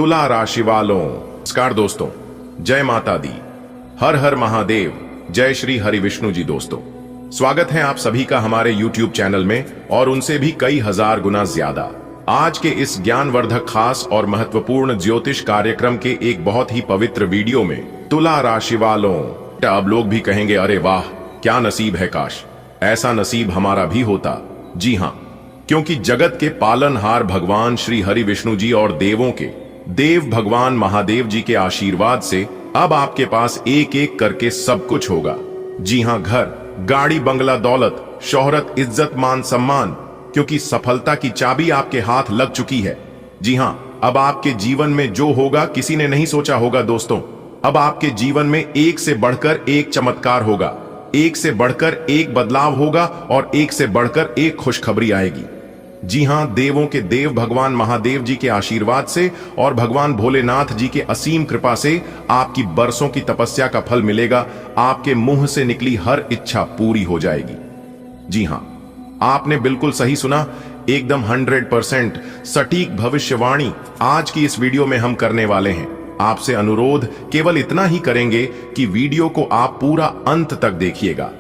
तुला राशि वालों, नमस्कार दोस्तों, जय माता दी, हर हर महादेव, जय श्री हरि विष्णु जी। दोस्तों, स्वागत है आप सभी का हमारे YouTube चैनल में और उनसे भी कई हजार गुना ज्यादा आज के इस ज्ञानवर्धक, खास और महत्वपूर्ण ज्योतिष कार्यक्रम के एक बहुत ही पवित्र वीडियो में। तुला राशि वालों, अब लोग भी कहेंगे अरे वाह क्या नसीब है, काश ऐसा नसीब हमारा भी होता। जी हाँ, क्योंकि जगत के पालनहार भगवान श्री हरि विष्णु जी और देवों के देव भगवान महादेव जी के आशीर्वाद से अब आपके पास एक एक करके सब कुछ होगा। जी हाँ, घर, गाड़ी, बंगला, दौलत, शोहरत, इज्जत, मान, सम्मान, क्योंकि सफलता की चाबी आपके हाथ लग चुकी है। जी हाँ, अब आपके जीवन में जो होगा किसी ने नहीं सोचा होगा। दोस्तों, अब आपके जीवन में एक से बढ़कर एक चमत्कार होगा, एक से बढ़कर एक बदलाव होगा और एक से बढ़कर एक खुशखबरी आएगी। जी हां, देवों के देव भगवान महादेव जी के आशीर्वाद से और भगवान भोलेनाथ जी के असीम कृपा से आपकी बरसों की तपस्या का फल मिलेगा। आपके मुंह से निकली हर इच्छा पूरी हो जाएगी। जी हां, आपने बिल्कुल सही सुना, एकदम 100% सटीक भविष्यवाणी आज की इस वीडियो में हम करने वाले हैं। आपसे अनुरोध केवल इतना ही करेंगे कि वीडियो को आप पूरा अंत तक देखिएगा,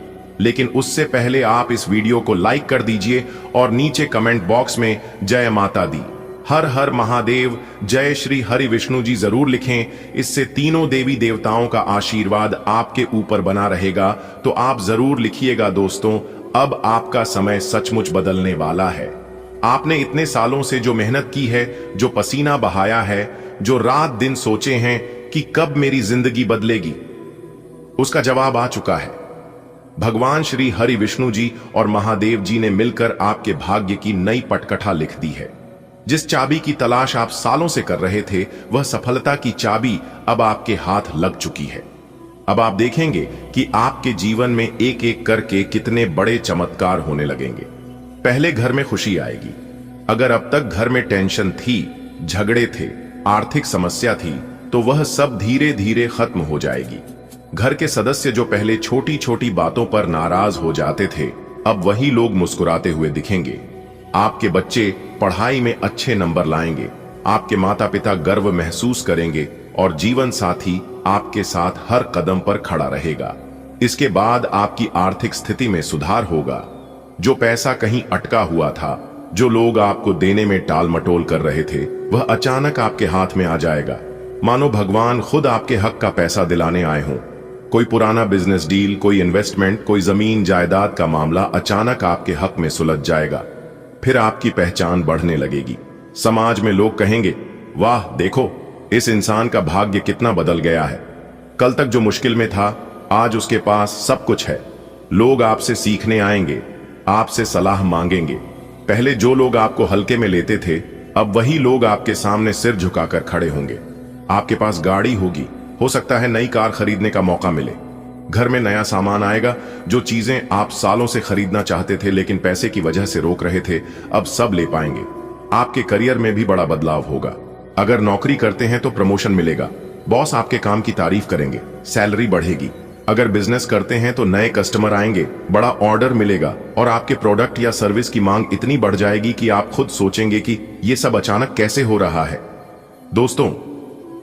लेकिन उससे पहले आप इस वीडियो को लाइक कर दीजिए और नीचे कमेंट बॉक्स में जय माता दी, हर हर महादेव, जय श्री हरि विष्णु जी जरूर लिखें। इससे तीनों देवी देवताओं का आशीर्वाद आपके ऊपर बना रहेगा। तो आप जरूर लिखिएगा दोस्तों, अब आपका समय सचमुच बदलने वाला है। आपने इतने सालों से जो मेहनत की है, जो पसीना बहाया है, जो रात दिन सोचे हैं कि कब मेरी जिंदगी बदलेगी, उसका जवाब आ चुका है। भगवान श्री हरि विष्णु जी और महादेव जी ने मिलकर आपके भाग्य की नई पटकथा लिख दी है। जिस चाबी की तलाश आप सालों से कर रहे थे, वह सफलता की चाबी अब आपके हाथ लग चुकी है। अब आप देखेंगे कि आपके जीवन में एक एक करके कितने बड़े चमत्कार होने लगेंगे। पहले घर में खुशी आएगी। अगर अब तक घर में टेंशन थी, झगड़े थे, आर्थिक समस्या थी, तो वह सब धीरे धीरे खत्म हो जाएगी। घर के सदस्य जो पहले छोटी छोटी बातों पर नाराज हो जाते थे, अब वही लोग मुस्कुराते हुए दिखेंगे। आपके बच्चे पढ़ाई में अच्छे नंबर लाएंगे, आपके माता पिता गर्व महसूस करेंगे और जीवन साथी आपके साथ हर कदम पर खड़ा रहेगा। इसके बाद आपकी आर्थिक स्थिति में सुधार होगा। जो पैसा कहीं अटका हुआ था, जो लोग आपको देने में टाल मटोल कर रहे थे, वह अचानक आपके हाथ में आ जाएगा। मानो भगवान खुद आपके हक का पैसा दिलाने आए हों। कोई पुराना बिजनेस डील, कोई इन्वेस्टमेंट, कोई जमीन जायदाद का मामला अचानक आपके हक में सुलझ जाएगा। फिर आपकी पहचान बढ़ने लगेगी। समाज में लोग कहेंगे, वाह देखो इस इंसान का भाग्य कितना बदल गया है। कल तक जो मुश्किल में था, आज उसके पास सब कुछ है। लोग आपसे सीखने आएंगे, आपसे सलाह मांगेंगे। पहले जो लोग आपको हल्के में लेते थे, अब वही लोग आपके सामने सिर झुकाकर खड़े होंगे। आपके पास गाड़ी होगी, हो सकता है नई कार खरीदने का मौका मिले। घर में नया सामान आएगा। जो चीजें आप सालों से खरीदना चाहते थे लेकिन पैसे की वजह से रोक रहे थे, अब सब ले पाएंगे। आपके करियर में भी बड़ा बदलाव होगा। अगर नौकरी करते हैं तो प्रमोशन मिलेगा, बॉस आपके काम की तारीफ करेंगे, सैलरी बढ़ेगी। अगर बिजनेस करते हैं तो नए कस्टमर आएंगे, बड़ा ऑर्डर मिलेगा और आपके प्रोडक्ट या सर्विस की मांग इतनी बढ़ जाएगी कि आप खुद सोचेंगे कि यह सब अचानक कैसे हो रहा है। दोस्तों,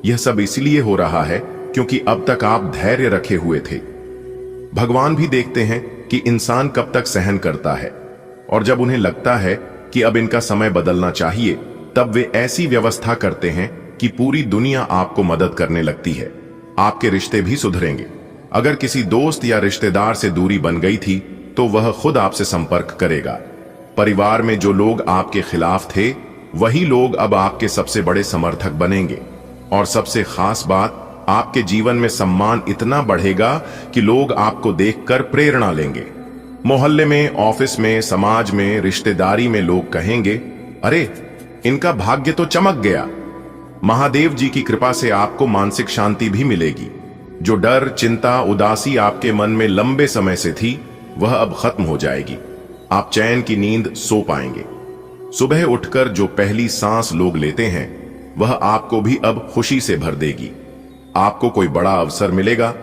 यह सब इसलिए हो रहा है क्योंकि अब तक आप धैर्य रखे हुए थे। भगवान भी देखते हैं कि इंसान कब तक सहन करता है, और जब उन्हें लगता है कि अब इनका समय बदलना चाहिए, तब वे ऐसी व्यवस्था करते हैं कि पूरी दुनिया आपको मदद करने लगती है। आपके रिश्ते भी सुधरेंगे। अगर किसी दोस्त या रिश्तेदार से दूरी बन गई थी, तो वह खुद आपसे संपर्क करेगा। परिवार में जो लोग आपके खिलाफ थे, वही लोग अब आपके सबसे बड़े समर्थक बनेंगे। और सबसे खास बात, आपके जीवन में सम्मान इतना बढ़ेगा कि लोग आपको देखकर प्रेरणा लेंगे। मोहल्ले में, ऑफिस में, समाज में, रिश्तेदारी में लोग कहेंगे, अरे इनका भाग्य तो चमक गया। महादेव जी की कृपा से आपको मानसिक शांति भी मिलेगी। जो डर, चिंता, उदासी आपके मन में लंबे समय से थी, वह अब खत्म हो जाएगी। आप चैन की नींद सो पाएंगे। सुबह उठकर जो पहली सांस लोग लेते हैं, वह आपको भी अब खुशी से भर देगी। आपको कोई बड़ा अवसर मिलेगा।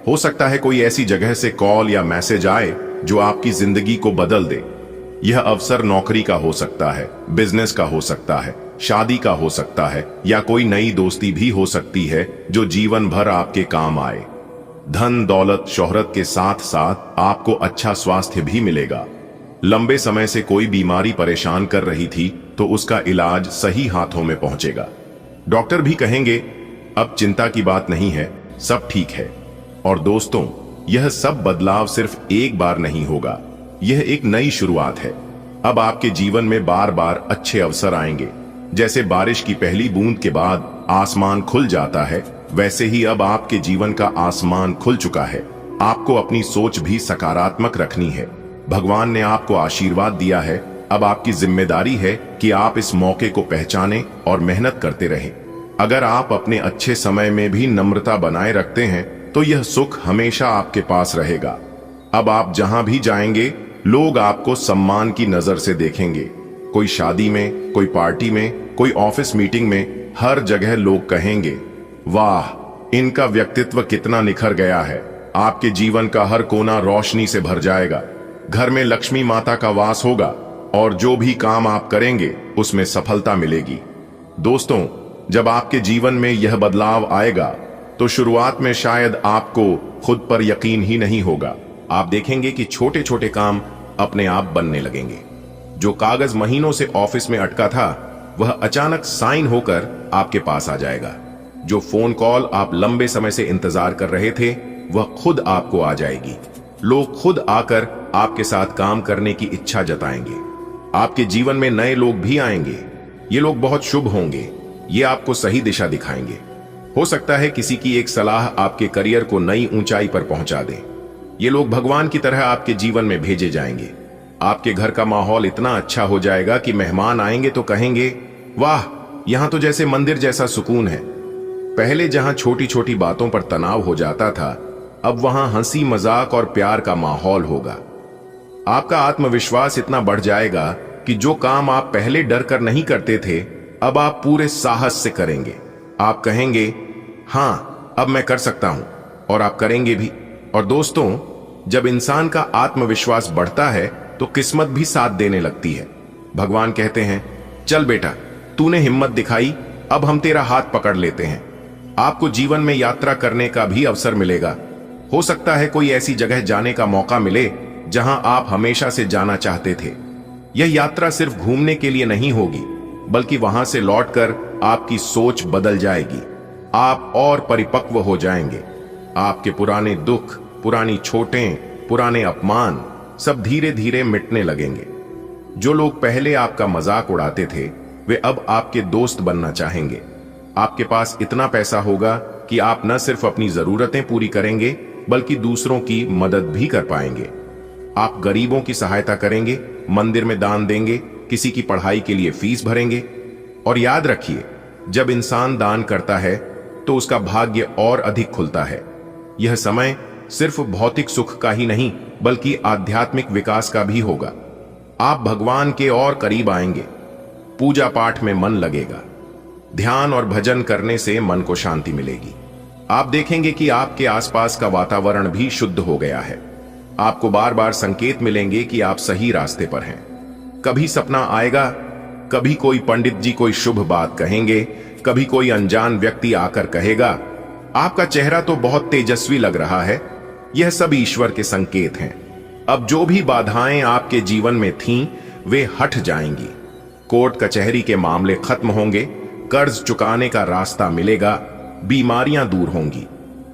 हो सकता है कोई ऐसी जगह से कॉल या मैसेज आए जो आपकी जिंदगी को बदल दे। यह अवसर नौकरी का हो सकता है, बिजनेस का हो सकता है, शादी का हो सकता है या कोई नई दोस्ती भी हो सकती है जो जीवन भर आपके काम आए। धन दौलत शोहरत के साथ साथ आपको अच्छा स्वास्थ्य भी मिलेगा। लंबे समय से कोई बीमारी परेशान कर रही थी तो उसका इलाज सही हाथों में पहुंचेगा। डॉक्टर भी कहेंगे अब चिंता की बात नहीं है, सब ठीक है। और दोस्तों, यह सब बदलाव सिर्फ एक बार नहीं होगा, यह एक नई शुरुआत है। अब आपके जीवन में बार बार अच्छे अवसर आएंगे। जैसे बारिश की पहली बूंद के बाद आसमान खुल जाता है, वैसे ही अब आपके जीवन का आसमान खुल चुका है। आपको अपनी सोच भी सकारात्मक रखनी है। भगवान ने आपको आशीर्वाद दिया है, अब आपकी जिम्मेदारी है कि आप इस मौके को पहचानें और मेहनत करते रहें। अगर आप अपने अच्छे समय में भी नम्रता बनाए रखते हैं तो यह सुख हमेशा आपके पास रहेगा। अब आप जहां भी जाएंगे लोग आपको सम्मान की नजर से देखेंगे। कोई शादी में, कोई पार्टी में, कोई ऑफिस मीटिंग में, हर जगह लोग कहेंगे वाह, इनका व्यक्तित्व कितना निखर गया है। आपके जीवन का हर कोना रोशनी से भर जाएगा। घर में लक्ष्मी माता का वास होगा और जो भी काम आप करेंगे उसमें सफलता मिलेगी। दोस्तों, जब आपके जीवन में यह बदलाव आएगा तो शुरुआत में शायद आपको खुद पर यकीन ही नहीं होगा। आप देखेंगे कि छोटे छोटे काम अपने आप बनने लगेंगे। जो कागज महीनों से ऑफिस में अटका था वह अचानक साइन होकर आपके पास आ जाएगा। जो फोन कॉल आप लंबे समय से इंतजार कर रहे थे वह खुद आपको आ जाएगी। लोग खुद आकर आपके साथ काम करने की इच्छा जताएंगे। आपके जीवन में नए लोग भी आएंगे। ये लोग बहुत शुभ होंगे, ये आपको सही दिशा दिखाएंगे। हो सकता है किसी की एक सलाह आपके करियर को नई ऊंचाई पर पहुंचा दे। ये लोग भगवान की तरह आपके जीवन में भेजे जाएंगे। आपके घर का माहौल इतना अच्छा हो जाएगा कि मेहमान आएंगे तो कहेंगे वाह, यहां तो जैसे मंदिर जैसा सुकून है। पहले जहां छोटी छोटी बातों पर तनाव हो जाता था, अब वहां हंसी मजाक और प्यार का माहौल होगा। आपका आत्मविश्वास इतना बढ़ जाएगा कि जो काम आप पहले डर कर नहीं करते थे अब आप पूरे साहस से करेंगे। आप कहेंगे हां, अब मैं कर सकता हूं, और आप करेंगे भी। और दोस्तों, जब इंसान का आत्मविश्वास बढ़ता है तो किस्मत भी साथ देने लगती है। भगवान कहते हैं चल बेटा, तूने हिम्मत दिखाई, अब हम तेरा हाथ पकड़ लेते हैं। आपको जीवन में यात्रा करने का भी अवसर मिलेगा। हो सकता है कोई ऐसी जगह जाने का मौका मिले जहां आप हमेशा से जाना चाहते थे। यह यात्रा सिर्फ घूमने के लिए नहीं होगी, बल्कि वहां से लौटकर आपकी सोच बदल जाएगी। आप और परिपक्व हो जाएंगे। आपके पुराने दुख, पुरानी चोटें, पुराने अपमान सब धीरे धीरे मिटने लगेंगे। जो लोग पहले आपका मजाक उड़ाते थे वे अब आपके दोस्त बनना चाहेंगे। आपके पास इतना पैसा होगा कि आप न सिर्फ अपनी जरूरतें पूरी करेंगे बल्कि दूसरों की मदद भी कर पाएंगे। आप गरीबों की सहायता करेंगे, मंदिर में दान देंगे, किसी की पढ़ाई के लिए फीस भरेंगे। और याद रखिए, जब इंसान दान करता है तो उसका भाग्य और अधिक खुलता है। यह समय सिर्फ भौतिक सुख का ही नहीं बल्कि आध्यात्मिक विकास का भी होगा। आप भगवान के और करीब आएंगे। पूजा पाठ में मन लगेगा। ध्यान और भजन करने से मन को शांति मिलेगी। आप देखेंगे कि आपके आसपास का वातावरण भी शुद्ध हो गया है। आपको बार बार संकेत मिलेंगे कि आप सही रास्ते पर हैं। कभी सपना आएगा, कभी कोई पंडित जी कोई शुभ बात कहेंगे, कभी कोई अनजान व्यक्ति आकर कहेगा आपका चेहरा तो बहुत तेजस्वी लग रहा है। यह सब ईश्वर के संकेत हैं। अब जो भी बाधाएं आपके जीवन में थीं, वे हट जाएंगी। कोर्ट कचहरी के मामले खत्म होंगे, कर्ज चुकाने का रास्ता मिलेगा, बीमारियां दूर होंगी।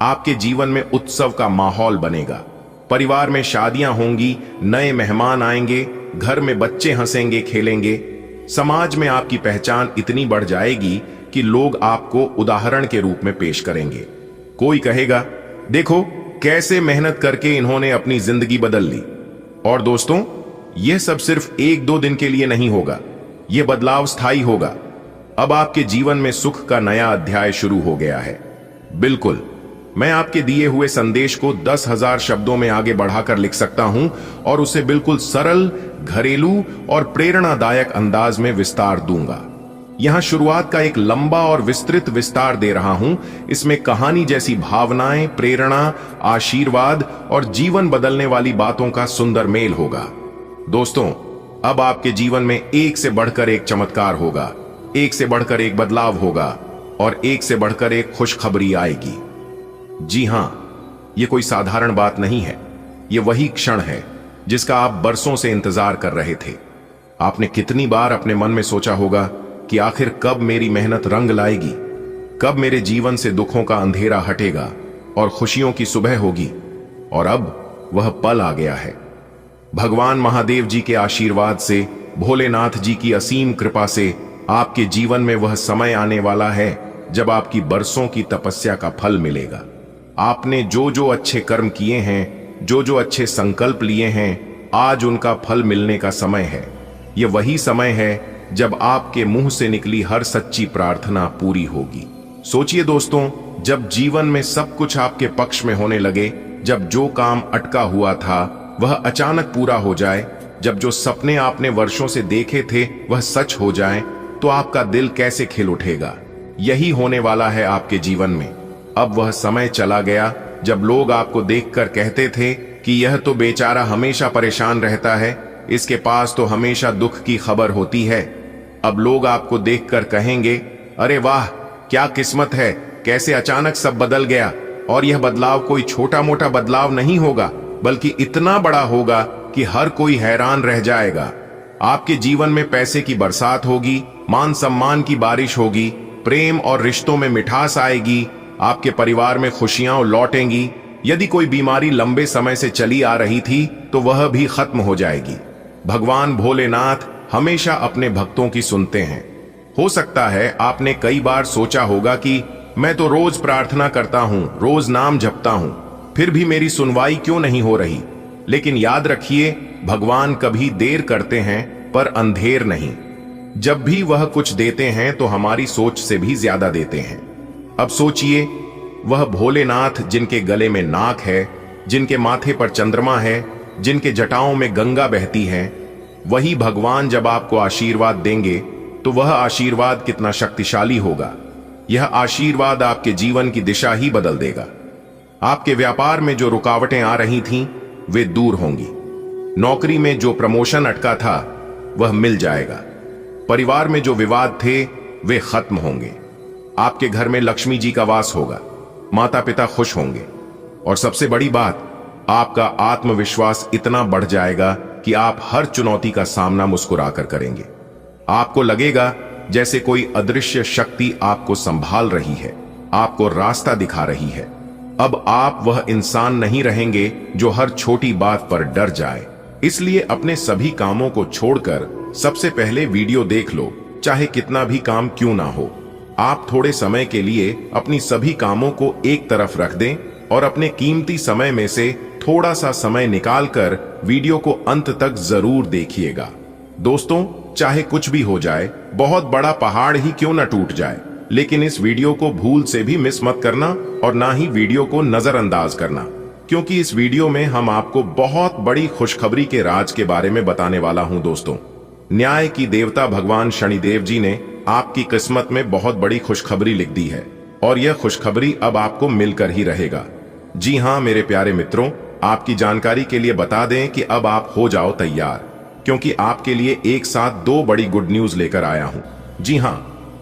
आपके जीवन में उत्सव का माहौल बनेगा। परिवार में शादियां होंगी, नए मेहमान आएंगे, घर में बच्चे हंसेंगे खेलेंगे। समाज में आपकी पहचान इतनी बढ़ जाएगी कि लोग आपको उदाहरण के रूप में पेश करेंगे। कोई कहेगा देखो कैसे मेहनत करके इन्होंने अपनी जिंदगी बदल ली। और दोस्तों, यह सब सिर्फ एक दो दिन के लिए नहीं होगा, यह बदलाव स्थायी होगा। अब आपके जीवन में सुख का नया अध्याय शुरू हो गया है। बिल्कुल, मैं आपके दिए हुए संदेश को 10,000 शब्दों में आगे बढ़ाकर लिख सकता हूं और उसे बिल्कुल सरल, घरेलू और प्रेरणादायक अंदाज में विस्तार दूंगा। यहां शुरुआत का एक लंबा और विस्तृत विस्तार दे रहा हूं। इसमें कहानी जैसी भावनाएं, प्रेरणा, आशीर्वाद और जीवन बदलने वाली बातों का सुंदर मेल होगा। दोस्तों, अब आपके जीवन में एक से बढ़कर एक चमत्कार होगा। एक से बढ़कर एक बदलाव होगा और एक से बढ़कर एक खुशखबरी आएगी। जी हां, यह कोई साधारण बात नहीं है। यह वही क्षण है जिसका आप बरसों से इंतजार कर रहे थे। आपने कितनी बार अपने मन में सोचा होगा कि आखिर कब मेरी मेहनत रंग लाएगी, कब मेरे जीवन से दुखों का अंधेरा हटेगा और खुशियों की सुबह होगी। और अब वह पल आ गया है। भगवान महादेव जी के आशीर्वाद से, भोलेनाथ जी की असीम कृपा से आपके जीवन में वह समय आने वाला है जब आपकी बरसों की तपस्या का फल मिलेगा। आपने जो जो अच्छे कर्म किए हैं, जो जो अच्छे संकल्प लिए हैं, आज उनका फल मिलने का समय है। यह वही समय है जब आपके मुंह से निकली हर सच्ची प्रार्थना पूरी होगी। सोचिए दोस्तों, जब जीवन में सब कुछ आपके पक्ष में होने लगे, जब जो काम अटका हुआ था वह अचानक पूरा हो जाए, जब जो सपने आपने वर्षों से देखे थे वह सच हो जाए, तो आपका दिल कैसे खिल उठेगा। यही होने वाला है आपके जीवन में। अब वह समय चला गया जब लोग आपको देखकर कहते थे कि यह तो बेचारा हमेशा परेशान रहता है, इसके पास तो हमेशा दुख की खबर होती है। अब लोग आपको देखकर कहेंगे, अरे वाह, क्या किस्मत है, कैसे अचानक सब बदल गया। और यह बदलाव कोई छोटा मोटा बदलाव नहीं होगा, बल्कि इतना बड़ा होगा कि हर कोई हैरान रह जाएगा। आपके जीवन में पैसे की बरसात होगी, मान सम्मान की बारिश होगी, प्रेम और रिश्तों में मिठास आएगी, आपके परिवार में खुशियां लौटेंगी। यदि कोई बीमारी लंबे समय से चली आ रही थी तो वह भी खत्म हो जाएगी। भगवान भोलेनाथ हमेशा अपने भक्तों की सुनते हैं। हो सकता है आपने कई बार सोचा होगा कि मैं तो रोज प्रार्थना करता हूं, रोज नाम जपता हूं, फिर भी मेरी सुनवाई क्यों नहीं हो रही। लेकिन याद रखिए, भगवान कभी देर करते हैं पर अंधेर नहीं। जब भी वह कुछ देते हैं तो हमारी सोच से भी ज्यादा देते हैं। अब सोचिए, वह भोलेनाथ जिनके गले में नाक है, जिनके माथे पर चंद्रमा है, जिनके जटाओं में गंगा बहती है, वही भगवान जब आपको आशीर्वाद देंगे तो वह आशीर्वाद कितना शक्तिशाली होगा। यह आशीर्वाद आपके जीवन की दिशा ही बदल देगा। आपके व्यापार में जो रुकावटें आ रही थीं, वे दूर होंगी। नौकरी में जो प्रमोशन अटका था वह मिल जाएगा। परिवार में जो विवाद थे वे खत्म होंगे। आपके घर में लक्ष्मी जी का वास होगा, माता पिता खुश होंगे और सबसे बड़ी बात, आपका आत्मविश्वास इतना बढ़ जाएगा कि आप हर चुनौती का सामना मुस्कुराकर करेंगे। आपको लगेगा जैसे कोई अदृश्य शक्ति आपको संभाल रही है, आपको रास्ता दिखा रही है। अब आप वह इंसान नहीं रहेंगे जो हर छोटी बात पर डर जाए। इसलिए अपने सभी कामों को छोड़कर सबसे पहले वीडियो देख लो, चाहे कितना भी काम क्यों ना हो। आप थोड़े समय के लिए अपनी सभी कामों को एक तरफ रख दें और अपने कीमती समय में से थोड़ा सा समय निकालकर वीडियो को अंत तक जरूर देखिएगा। दोस्तों, चाहे कुछ भी हो जाए, बहुत बड़ा पहाड़ ही क्यों न टूट जाए, लेकिन इस वीडियो को भूल से भी मिस मत करना और ना ही वीडियो को नजरअंदाज करना, क्योंकि इस वीडियो में हम आपको बहुत बड़ी खुशखबरी के राज के बारे में बताने वाला हूं। दोस्तों, न्याय की देवता भगवान शनिदेव जी ने आपकी किस्मत में बहुत बड़ी खुशखबरी लिख दी है और यह खुशखबरी अब आपको मिलकर ही रहेगा। जी हां मेरे प्यारे मित्रों, आपकी जानकारी के लिए बता दें कि अब आप हो जाओ तैयार, क्योंकि आपके लिए एक साथ दो बड़ी गुड न्यूज लेकर आया हूं। जी हां,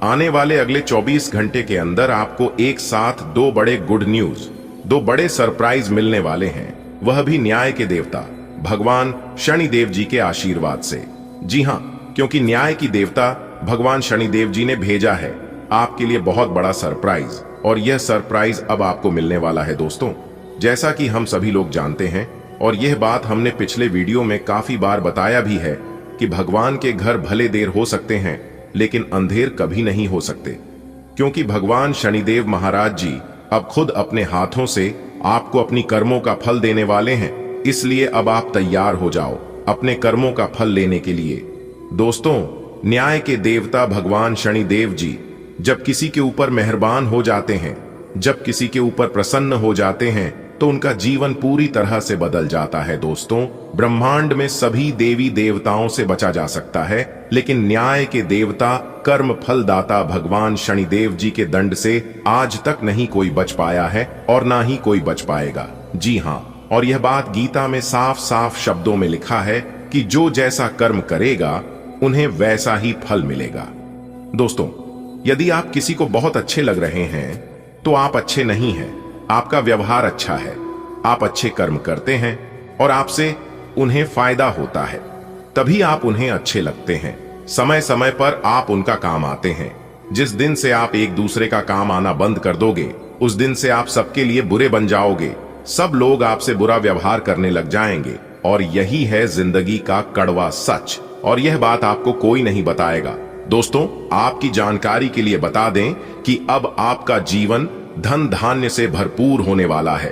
आने वाले अगले 24 घंटे के अंदर आपको एक साथ दो बड़े गुड न्यूज, दो बड़े सरप्राइज मिलने वाले हैं, वह भी न्याय के देवता भगवान शनिदेव जी के आशीर्वाद से। जी हां, क्योंकि न्याय की देवता भगवान शनिदेव जी ने भेजा है आपके लिए बहुत बड़ा सरप्राइज, और यह सरप्राइज अब आपको मिलने वाला है। दोस्तों, जैसा कि हम सभी लोग जानते हैं और यह बात हमने पिछले वीडियो में काफी बार बताया भी है कि भगवान के घर भले देर हो सकते हैं लेकिन अंधेर कभी नहीं हो सकते, क्योंकि भगवान शनिदेव महाराज जी अब खुद अपने हाथों से आपको अपनी कर्मों का फल देने वाले हैं। इसलिए अब आप तैयार हो जाओ अपने कर्मों का फल लेने के लिए। दोस्तों, न्याय के देवता भगवान शनिदेव जी जब किसी के ऊपर मेहरबान हो जाते हैं, जब किसी के ऊपर प्रसन्न हो जाते हैं, तो उनका जीवन पूरी तरह से बदल जाता है। दोस्तों, ब्रह्मांड में सभी देवी देवताओं से बचा जा सकता है, लेकिन न्याय के देवता कर्म फलदाता भगवान शनिदेव जी के दंड से आज तक नहीं कोई बच पाया है और ना ही कोई बच पाएगा। जी हां, और यह बात गीता में साफ साफ शब्दों में लिखा है कि जो जैसा कर्म करेगा उन्हें वैसा ही फल मिलेगा। दोस्तों, यदि आप किसी को बहुत अच्छे लग रहे हैं तो आप अच्छे नहीं हैं। आपका व्यवहार अच्छा है, आप अच्छे कर्म करते हैं और आपसे उन्हें फायदा होता है, तभी आप उन्हें अच्छे लगते हैं। समय समय पर आप उनका काम आते हैं। जिस दिन से आप एक दूसरे का काम आना बंद कर दोगे, उस दिन से आप सबके लिए बुरे बन जाओगे। सब लोग आपसे बुरा व्यवहार करने लग जाएंगे और यही है जिंदगी का कड़वा सच। और यह बात आपको कोई नहीं बताएगा। दोस्तों, आपकी जानकारी के लिए बता दें कि अब आपका जीवन धन धान्य से भरपूर होने वाला है,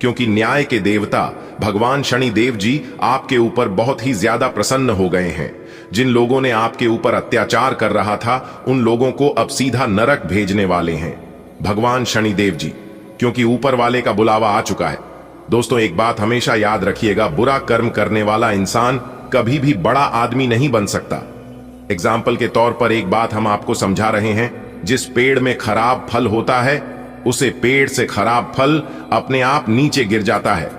क्योंकि न्याय के देवता भगवान शनिदेव जी आपके ऊपर बहुत ही ज्यादा प्रसन्न हो गए हैं। जिन लोगों ने आपके ऊपर अत्याचार कर रहा था, उन लोगों को अब सीधा नरक भेजने वाले हैं भगवान शनिदेव जी, क्योंकि ऊपर वाले का बुलावा आ चुका है। दोस्तों, एक बात हमेशा याद रखिएगा, बुरा कर्म करने वाला इंसान कभी भी बड़ा आदमी नहीं बन सकता। एग्जाम्पल के तौर पर एक बात हम आपको समझा रहे हैं, जिस पेड़ में खराब फल होता है, उसे पेड़ से खराब फल अपने आप नीचे गिर जाता है।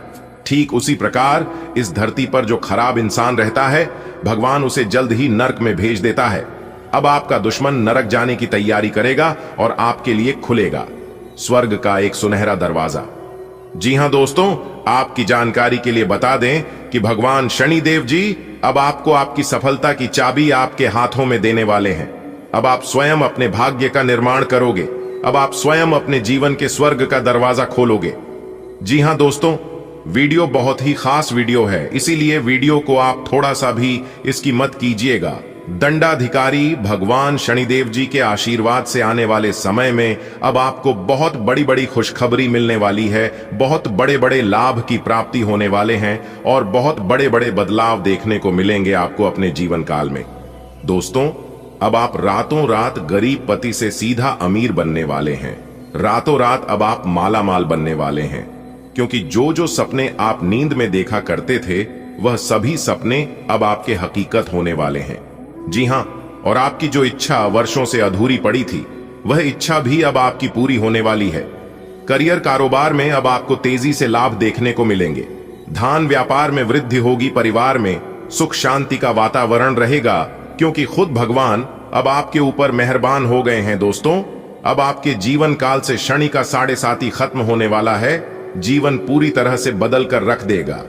ठीक उसी प्रकार इस धरती पर जो खराब इंसान रहता है, भगवान उसे जल्द ही नरक में भेज देता है। अब आपका दुश्मन नरक जाने की तैयारी करेगा और आपके लिए खुलेगा स्वर्ग का एक सुनहरा दरवाजा। जी हां दोस्तों, आपकी जानकारी के लिए बता दें कि भगवान शनिदेव जी अब आपको आपकी सफलता की चाबी आपके हाथों में देने वाले हैं। अब आप स्वयं अपने भाग्य का निर्माण करोगे। अब आप स्वयं अपने जीवन के स्वर्ग का दरवाजा खोलोगे। जी हां दोस्तों, वीडियो बहुत ही खास वीडियो है, इसीलिए वीडियो को आप थोड़ा सा भी इसकी मत कीजिएगा। दंडाधिकारी भगवान शनिदेव जी के आशीर्वाद से आने वाले समय में अब आपको बहुत बड़ी बड़ी खुशखबरी मिलने वाली है। बहुत बड़े बड़े लाभ की प्राप्ति होने वाले हैं और बहुत बड़े बड़े बदलाव देखने को मिलेंगे आपको अपने जीवन काल में। दोस्तों, अब आप रातों रात गरीब पति से सीधा अमीर बनने वाले हैं। रातों रात अब आप माला माल बनने वाले हैं, क्योंकि जो जो सपने आप नींद में देखा करते थे, वह सभी सपने अब आपके हकीकत होने वाले हैं। जी हां, और आपकी जो इच्छा वर्षों से अधूरी पड़ी थी, वह इच्छा भी अब आपकी पूरी होने वाली है। करियर कारोबार में अब आपको तेजी से लाभ देखने को मिलेंगे। धान व्यापार में वृद्धि होगी। परिवार में सुख शांति का वातावरण रहेगा, क्योंकि खुद भगवान अब आपके ऊपर मेहरबान हो गए हैं। दोस्तों, अब आपके जीवन काल से शनि का 7.5 खत्म होने वाला है। जीवन पूरी तरह से बदल कर रख देगा।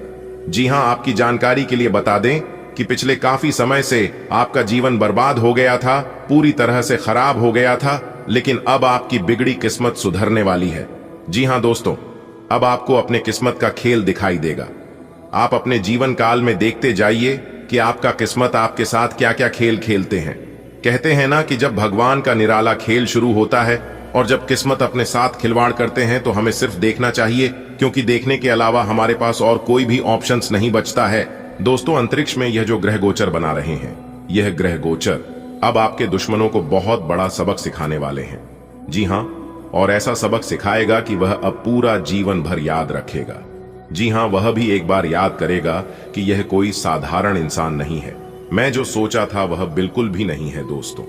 जी हां, आपकी जानकारी के लिए बता दें कि पिछले काफी समय से आपका जीवन बर्बाद हो गया था, पूरी तरह से खराब हो गया था, लेकिन अब आपकी बिगड़ी किस्मत सुधरने वाली है। जी हां दोस्तों, अब आपको अपने किस्मत का खेल दिखाई देगा। आप अपने जीवन काल में देखते जाइए कि आपका किस्मत आपके साथ क्या क्या खेल खेलते हैं। कहते हैं ना कि जब भगवान का निराला खेल शुरू होता है और जब किस्मत अपने साथ खिलवाड़ करते हैं, तो हमें सिर्फ देखना चाहिए, क्योंकि देखने के अलावा हमारे पास और कोई भी ऑप्शंस नहीं बचता है। दोस्तों, अंतरिक्ष में यह जो ग्रह गोचर बना रहे हैं, यह ग्रह गोचर अब आपके दुश्मनों को बहुत बड़ा सबक सिखाने वाले हैं। जी हां, और ऐसा सबक सिखाएगा कि वह अब पूरा जीवन भर याद रखेगा। जी हां, वह भी एक बार याद करेगा कि यह कोई साधारण इंसान नहीं है। मैं जो सोचा था वह बिल्कुल भी नहीं है। दोस्तों,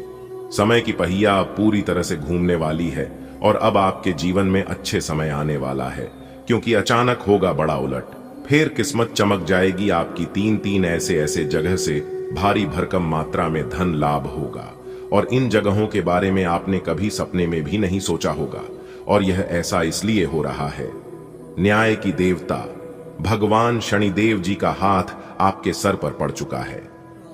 समय की पहिया पूरी तरह से घूमने वाली है और अब आपके जीवन में अच्छे समय आने वाला है, क्योंकि अचानक होगा बड़ा उलट। फिर किस्मत चमक जाएगी आपकी। 3 ऐसे ऐसे जगह से भारी भरकम मात्रा में धन लाभ होगा, और इन जगहों के बारे में आपने कभी सपने में भी नहीं सोचा होगा। और यह ऐसा इसलिए हो रहा है, न्याय की देवता भगवान शनिदेव जी का हाथ आपके सर पर पड़ चुका है।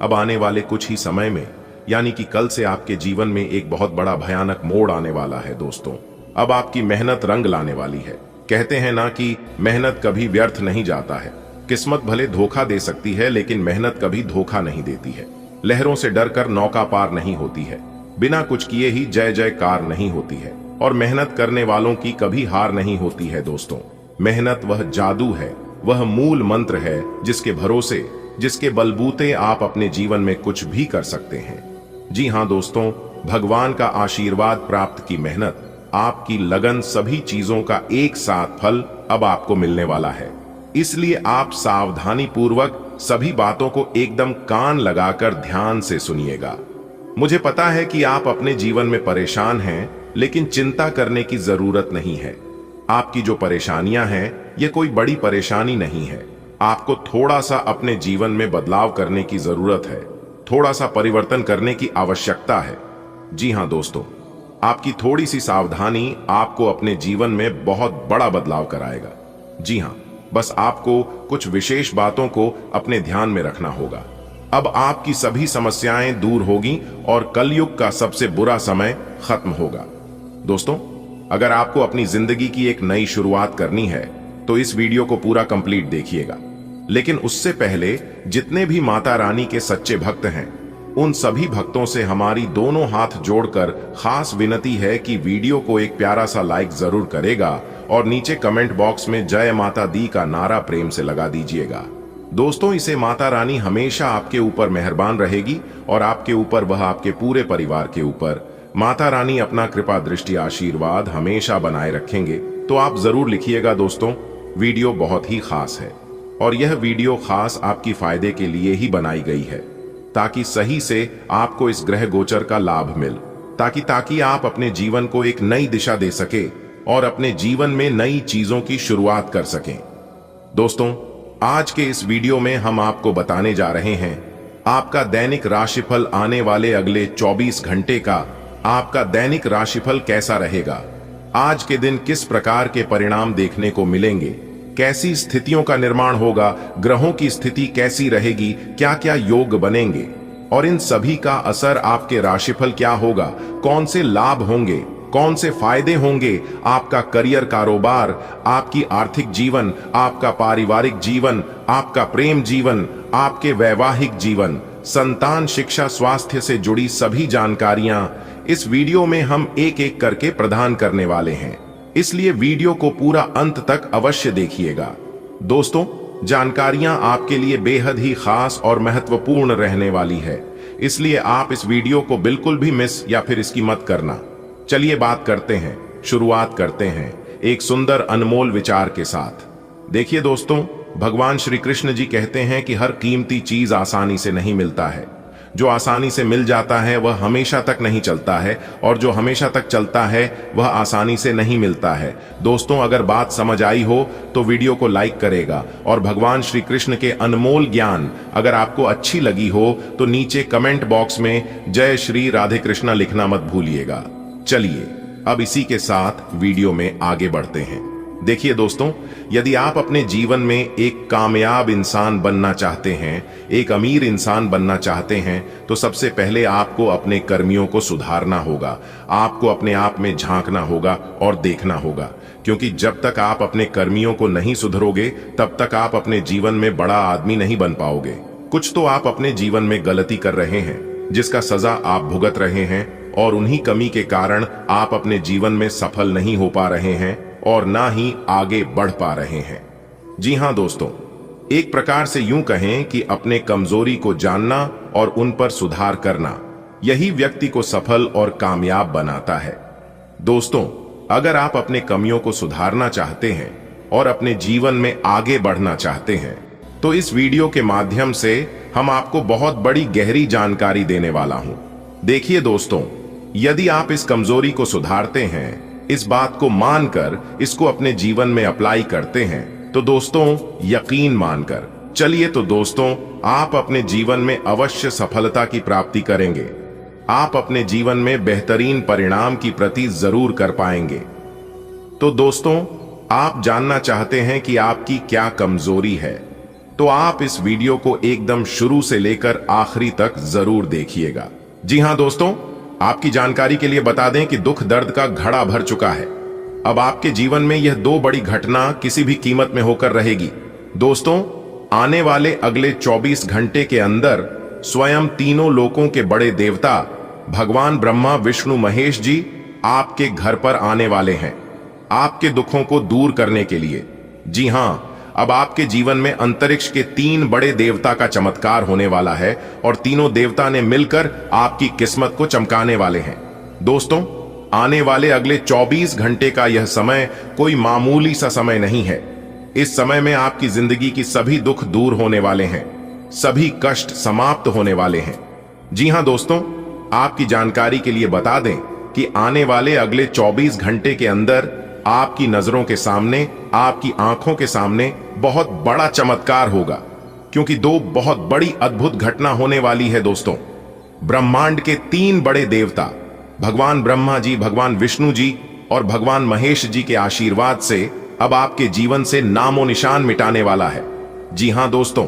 अब आने वाले कुछ ही समय में, यानी कि कल से, आपके जीवन में एक बहुत बड़ा भयानक मोड़ आने वाला है। दोस्तों, अब आपकी मेहनत रंग लाने वाली है। कहते हैं ना कि मेहनत कभी व्यर्थ नहीं जाता है। किस्मत भले धोखा दे सकती है, लेकिन मेहनत कभी धोखा नहीं देती है। लहरों से डरकर नौका पार नहीं होती है। बिना कुछ किए ही जय जयकार नहीं होती है, और मेहनत करने वालों की कभी हार नहीं होती है। दोस्तों, मेहनत वह जादू है, वह मूल मंत्र है, जिसके भरोसे, जिसके बलबूते आप अपने जीवन में कुछ भी कर सकते हैं। जी हां दोस्तों, भगवान का आशीर्वाद प्राप्त की मेहनत, आपकी लगन, सभी चीजों का एक साथ फल अब आपको मिलने वाला है। इसलिए आप सावधानी पूर्वक सभी बातों को एकदम कान लगाकर ध्यान से सुनिएगा। मुझे पता है कि आप अपने जीवन में परेशान हैं, लेकिन चिंता करने की जरूरत नहीं है। आपकी जो परेशानियां हैं, ये कोई बड़ी परेशानी नहीं है। आपको थोड़ा सा अपने जीवन में बदलाव करने की जरूरत है, थोड़ा सा परिवर्तन करने की आवश्यकता है। जी हां दोस्तों, आपकी थोड़ी सी सावधानी आपको अपने जीवन में बहुत बड़ा बदलाव कराएगा। जी हां, बस आपको कुछ विशेष बातों को अपने ध्यान में रखना होगा। अब आपकी सभी समस्याएं दूर होगी और कलयुग का सबसे बुरा समय खत्म होगा। दोस्तों, अगर आपको अपनी जिंदगी की एक नई शुरुआत करनी है तो इस वीडियो को पूरा कंप्लीट देखिएगा। लेकिन उससे पहले जितने भी माता रानी के सच्चे भक्त हैं, उन सभी भक्तों से हमारी दोनों हाथ जोड़कर खास विनती है कि वीडियो को एक प्यारा सा लाइक जरूर करेगा और नीचे कमेंट बॉक्स में जय माता दी का नारा प्रेम से लगा दीजिएगा। दोस्तों, इसे माता रानी हमेशा आपके ऊपर मेहरबान रहेगी और आपके ऊपर, वह आपके पूरे परिवार के ऊपर माता रानी अपना कृपा दृष्टि आशीर्वाद हमेशा बनाए रखेंगे। तो आप जरूर लिखिएगा दोस्तों, वीडियो बहुत ही खास है और यह वीडियो खास आपकी फायदे के लिए ही बनाई गई है, ताकि सही से आपको इस ग्रह गोचर का लाभ मिल, ताकि आप अपने जीवन को एक नई दिशा दे सके और अपने जीवन में नई चीजों की शुरुआत कर सकें। दोस्तों, आज के इस वीडियो में हम आपको बताने जा रहे हैं आपका दैनिक राशिफल, आने वाले अगले 24 घंटे का आपका दैनिक राशिफल कैसा रहेगा, आज के दिन किस प्रकार के परिणाम देखने को मिलेंगे, कैसी स्थितियों का निर्माण होगा, ग्रहों की स्थिति कैसी रहेगी, क्या क्या योग बनेंगे और इन सभी का असर आपके राशिफल क्या होगा, कौन से लाभ होंगे, कौन से फायदे होंगे, आपका करियर, कारोबार, आपकी आर्थिक जीवन, आपका पारिवारिक जीवन, आपका प्रेम जीवन, आपके वैवाहिक जीवन, संतान, शिक्षा, स्वास्थ्य से जुड़ी सभी जानकारियां इस वीडियो में हम एक एक करके प्रदान करने वाले हैं। इसलिए वीडियो को पूरा अंत तक अवश्य देखिएगा। दोस्तों, जानकारियां आपके लिए बेहद ही खास और महत्वपूर्ण रहने वाली है, इसलिए आप इस वीडियो को बिल्कुल भी मिस या फिर इसकी मत करना। चलिए बात करते हैं, शुरुआत करते हैं एक सुंदर अनमोल विचार के साथ। देखिए दोस्तों, भगवान श्री कृष्ण जी कहते हैं कि हर कीमती चीज आसानी से नहीं मिलता है। जो आसानी से मिल जाता है वह हमेशा तक नहीं चलता है और जो हमेशा तक चलता है वह आसानी से नहीं मिलता है। दोस्तों, अगर बात समझ आई हो तो वीडियो को लाइक करेगा और भगवान श्री कृष्ण के अनमोल ज्ञान अगर आपको अच्छी लगी हो तो नीचे कमेंट बॉक्स में जय श्री राधे कृष्णा लिखना मत भूलिएगा। चलिए अब इसी के साथ वीडियो में आगे बढ़ते हैं। देखिए दोस्तों, यदि आप अपने जीवन में एक कामयाब इंसान बनना चाहते हैं, एक अमीर इंसान बनना चाहते हैं, तो सबसे पहले आपको अपने कर्मियों को सुधारना होगा। आपको अपने आप में झांकना होगा और देखना होगा, क्योंकि जब तक आप अपने कर्मियों को नहीं सुधरोगे तब तक आप अपने जीवन में बड़ा आदमी नहीं बन पाओगे। कुछ तो आप अपने जीवन में गलती कर रहे हैं जिसका सजा आप भुगत रहे हैं और उन्हीं कमी के कारण आप अपने जीवन में सफल नहीं हो पा रहे हैं और ना ही आगे बढ़ पा रहे हैं। जी हां दोस्तों, एक प्रकार से यूं कहें कि अपने कमजोरी को जानना और उन पर सुधार करना, यही व्यक्ति को सफल और कामयाब बनाता है। दोस्तों, अगर आप अपने कमियों को सुधारना चाहते हैं और अपने जीवन में आगे बढ़ना चाहते हैं तो इस वीडियो के माध्यम से हम आपको बहुत बड़ी गहरी जानकारी देने वाला हूं। देखिए दोस्तों, यदि आप इस कमजोरी को सुधारते हैं, इस बात को मानकर इसको अपने जीवन में अप्लाई करते हैं, तो दोस्तों यकीन मानकर चलिए, तो दोस्तों आप अपने जीवन में अवश्य सफलता की प्राप्ति करेंगे। आप अपने जीवन में बेहतरीन परिणाम की प्रति जरूर कर पाएंगे। तो दोस्तों, आप जानना चाहते हैं कि आपकी क्या कमजोरी है, तो आप इस वीडियो को एकदम शुरू से लेकर आखिरी तक जरूर देखिएगा। जी हां दोस्तों, आपकी जानकारी के लिए बता दें कि दुख दर्द का घड़ा भर चुका है। अब आपके जीवन में यह दो बड़ी घटना किसी भी कीमत में होकर रहेगी। दोस्तों, आने वाले अगले 24 घंटे के अंदर स्वयं तीनों लोकों के बड़े देवता भगवान ब्रह्मा, विष्णु, महेश जी आपके घर पर आने वाले हैं, आपके दुखों को दूर करने के लिए। जी हां, अब आपके जीवन में अंतरिक्ष के 3 बड़े देवता का चमत्कार होने वाला है और तीनों देवता ने मिलकर आपकी किस्मत को चमकाने वाले हैं। दोस्तों, आने वाले अगले 24 घंटे का यह समय कोई मामूली सा समय नहीं है। इस समय में आपकी जिंदगी की सभी दुख दूर होने वाले हैं, सभी कष्ट समाप्त होने वाले हैं। जी हां दोस्तों, आपकी जानकारी के लिए बता दें कि आने वाले अगले 24 घंटे के अंदर आपकी नजरों के सामने, आपकी आंखों के सामने बहुत बड़ा चमत्कार होगा, क्योंकि 2 बहुत बड़ी अद्भुत घटना होने वाली है। दोस्तों, ब्रह्मांड के 3 बड़े देवता भगवान ब्रह्मा जी, भगवान विष्णु जी और भगवान महेश जी के आशीर्वाद से अब आपके जीवन से नामो निशान मिटाने वाला है। जी हां दोस्तों,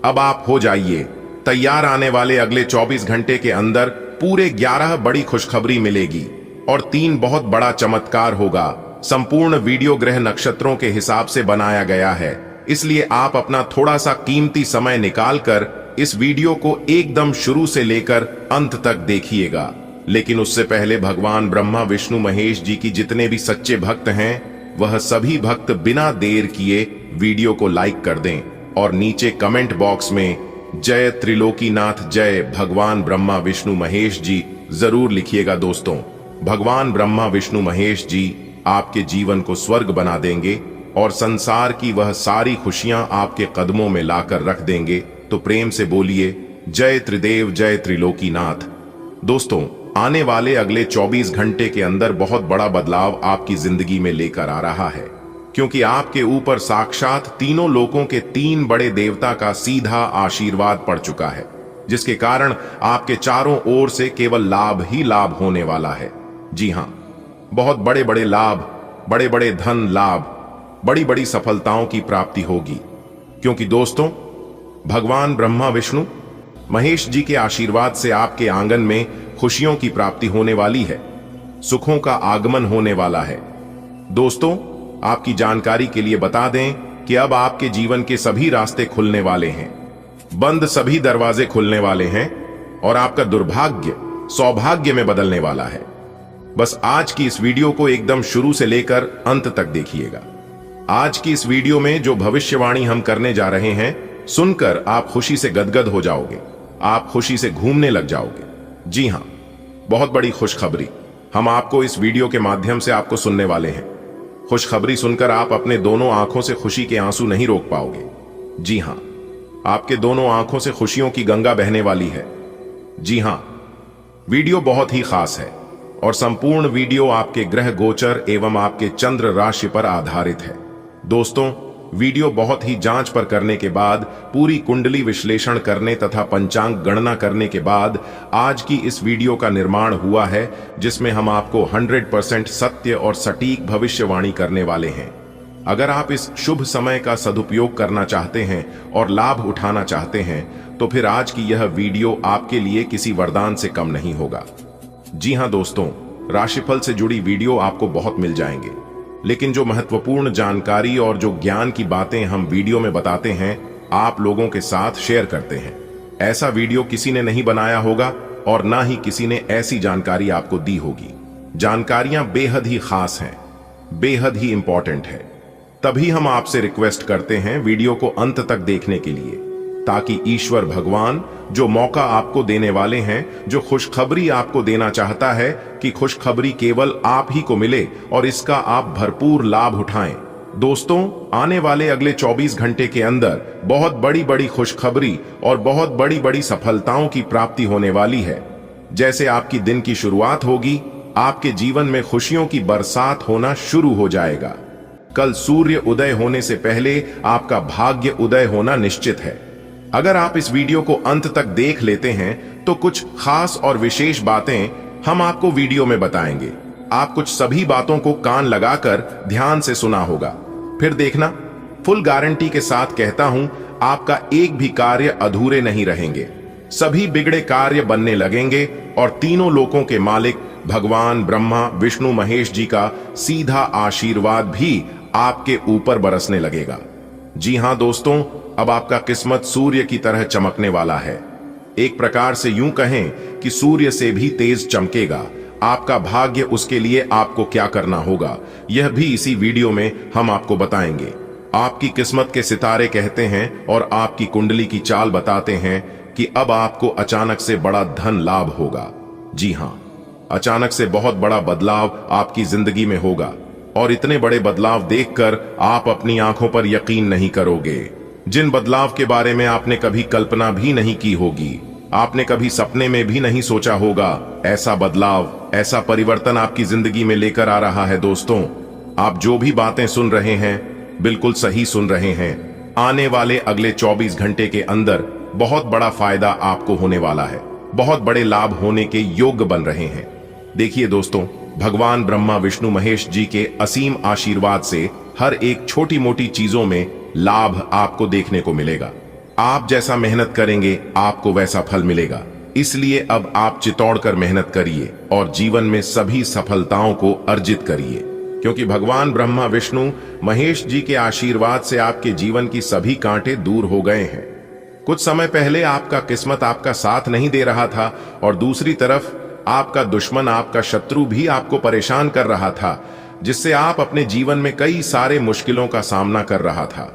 अब आप हो जाइए तैयार। आने वाले अगले 24 घंटे के अंदर पूरे 11 बड़ी खुशखबरी मिलेगी और 3 बहुत बड़ा चमत्कार होगा। संपूर्ण वीडियो ग्रह नक्षत्रों के हिसाब से बनाया गया है, इसलिए आप अपना थोड़ा सा कीमती समय निकालकर इस वीडियो को एकदम शुरू से लेकर अंत तक देखिएगा। लेकिन उससे पहले भगवान ब्रह्मा विष्णु महेश जी की जितने भी सच्चे भक्त हैं, वह सभी भक्त बिना देर किए वीडियो को लाइक कर दें और नीचे कमेंट बॉक्स में जय त्रिलोकीनाथ, जय भगवान ब्रह्मा विष्णु महेश जी जरूर लिखिएगा। दोस्तों, भगवान ब्रह्मा विष्णु महेश जी आपके जीवन को स्वर्ग बना देंगे और संसार की वह सारी खुशियां आपके कदमों में लाकर रख देंगे। तो प्रेम से बोलिए जय त्रिदेव, जय त्रिलोकीनाथ। दोस्तों, आने वाले अगले 24 घंटे के अंदर बहुत बड़ा बदलाव आपकी जिंदगी में लेकर आ रहा है, क्योंकि आपके ऊपर साक्षात तीनों लोकों के 3 बड़े देवता का सीधा आशीर्वाद पड़ चुका है, जिसके कारण आपके चारों ओर से केवल लाभ ही लाभ होने वाला है। जी हां, बहुत बड़े बड़े लाभ, बड़े बड़े धन लाभ, बड़ी बड़ी सफलताओं की प्राप्ति होगी, क्योंकि दोस्तों भगवान ब्रह्मा विष्णु महेश जी के आशीर्वाद से आपके आंगन में खुशियों की प्राप्ति होने वाली है, सुखों का आगमन होने वाला है। दोस्तों, आपकी जानकारी के लिए बता दें कि अब आपके जीवन के सभी रास्ते खुलने वाले हैं, बंद सभी दरवाजे खुलने वाले हैं और आपका दुर्भाग्य सौभाग्य में बदलने वाला है। बस आज की इस वीडियो को एकदम शुरू से लेकर अंत तक देखिएगा। आज की इस वीडियो में जो भविष्यवाणी हम करने जा रहे हैं, सुनकर आप खुशी से गदगद हो जाओगे, आप खुशी से घूमने लग जाओगे। जी हां, बहुत बड़ी खुशखबरी हम आपको इस वीडियो के माध्यम से आपको सुनने वाले हैं। खुशखबरी सुनकर आप अपने दोनों आंखों से खुशी के आंसू नहीं रोक पाओगे। जी हां, आपके दोनों आंखों से खुशियों की गंगा बहने वाली है। जी हां, वीडियो बहुत ही खास है और संपूर्ण वीडियो आपके ग्रह गोचर एवं आपके चंद्र राशि पर आधारित है। दोस्तों, वीडियो बहुत ही जांच पर करने के बाद, पूरी कुंडली विश्लेषण करने तथा पंचांग गणना करने के बाद आज की इस वीडियो का निर्माण हुआ है, जिसमें हम आपको 100% सत्य और सटीक भविष्यवाणी करने वाले हैं। अगर आप इस शुभ समय का सदुपयोग करना चाहते हैं और लाभ उठाना चाहते हैं, तो फिर आज की यह वीडियो आपके लिए किसी वरदान से कम नहीं होगा। जी हां दोस्तों, राशिफल से जुड़ी वीडियो आपको बहुत मिल जाएंगे, लेकिन जो महत्वपूर्ण जानकारी और जो ज्ञान की बातें हम वीडियो में बताते हैं, आप लोगों के साथ शेयर करते हैं, ऐसा वीडियो किसी ने नहीं बनाया होगा और ना ही किसी ने ऐसी जानकारी आपको दी होगी। जानकारियां बेहद ही खास हैं, बेहद ही इंपॉर्टेंट है। तभी हम आपसे रिक्वेस्ट करते हैं वीडियो को अंत तक देखने के लिए, ताकि ईश्वर भगवान जो मौका आपको देने वाले हैं, जो खुशखबरी आपको देना चाहता है कि खुशखबरी केवल आप ही को मिले और इसका आप भरपूर लाभ उठाएं। दोस्तों, आने वाले अगले 24 घंटे के अंदर बहुत बड़ी बड़ी खुशखबरी और बहुत बड़ी बड़ी सफलताओं की प्राप्ति होने वाली है। जैसे आपकी दिन की शुरुआत होगी, आपके जीवन में खुशियों की बरसात होना शुरू हो जाएगा। कल सूर्य उदय होने से पहले आपका भाग्य उदय होना निश्चित है। अगर आप इस वीडियो को अंत तक देख लेते हैं, तो कुछ खास और विशेष बातें हम आपको वीडियो में बताएंगे। आप कुछ सभी बातों को कान लगाकर ध्यान से सुना होगा, फिर देखना, फुल गारंटी के साथ कहता हूं, आपका एक भी कार्य अधूरे नहीं रहेंगे। सभी बिगड़े कार्य बनने लगेंगे और तीनों लोकों के मालिक भगवान ब्रह्मा विष्णु महेश जी का सीधा आशीर्वाद भी आपके ऊपर बरसने लगेगा। जी हां दोस्तों, अब आपका किस्मत सूर्य की तरह चमकने वाला है। एक प्रकार से यूं कहें कि सूर्य से भी तेज चमकेगा। आपका भाग्य, उसके लिए आपको क्या करना होगा, यह भी इसी वीडियो में हम आपको बताएंगे। आपकी किस्मत के सितारे कहते हैं और आपकी कुंडली की चाल बताते हैं कि अब आपको अचानक से बड़ा धन लाभ होगा। जी हां, अचानक से बहुत बड़ा बदलाव आपकी जिंदगी में होगा और इतने बड़े बदलाव देखकर आप अपनी आंखों पर यकीन नहीं करोगे। जिन बदलाव के बारे में आपने कभी कल्पना भी नहीं की होगी, आपने कभी सपने में भी नहीं सोचा होगा, ऐसा बदलाव, ऐसा परिवर्तन आपकी जिंदगी में लेकर आ रहा है। दोस्तों, आप जो भी बातें सुन रहे हैं, बिल्कुल सही सुन रहे हैं। आने वाले अगले 24 घंटे के अंदर बहुत बड़ा फायदा आपको होने वाला है। बहुत बड़े लाभ होने के योग्य बन रहे हैं। देखिए दोस्तों, भगवान ब्रह्मा विष्णु महेश जी के असीम आशीर्वाद से हर एक छोटी मोटी चीजों में लाभ आपको देखने को मिलेगा। आप जैसा मेहनत करेंगे आपको वैसा फल मिलेगा। इसलिए अब आप चितौड़कर मेहनत करिए और जीवन में सभी सफलताओं को अर्जित करिए, क्योंकि भगवान ब्रह्मा विष्णु महेश जी के आशीर्वाद से आपके जीवन की सभी कांटे दूर हो गए हैं। कुछ समय पहले आपका किस्मत आपका साथ नहीं दे रहा था और दूसरी तरफ आपका दुश्मन, आपका शत्रु भी आपको परेशान कर रहा था, जिससे आप अपने जीवन में कई सारे मुश्किलों का सामना कर रहा था।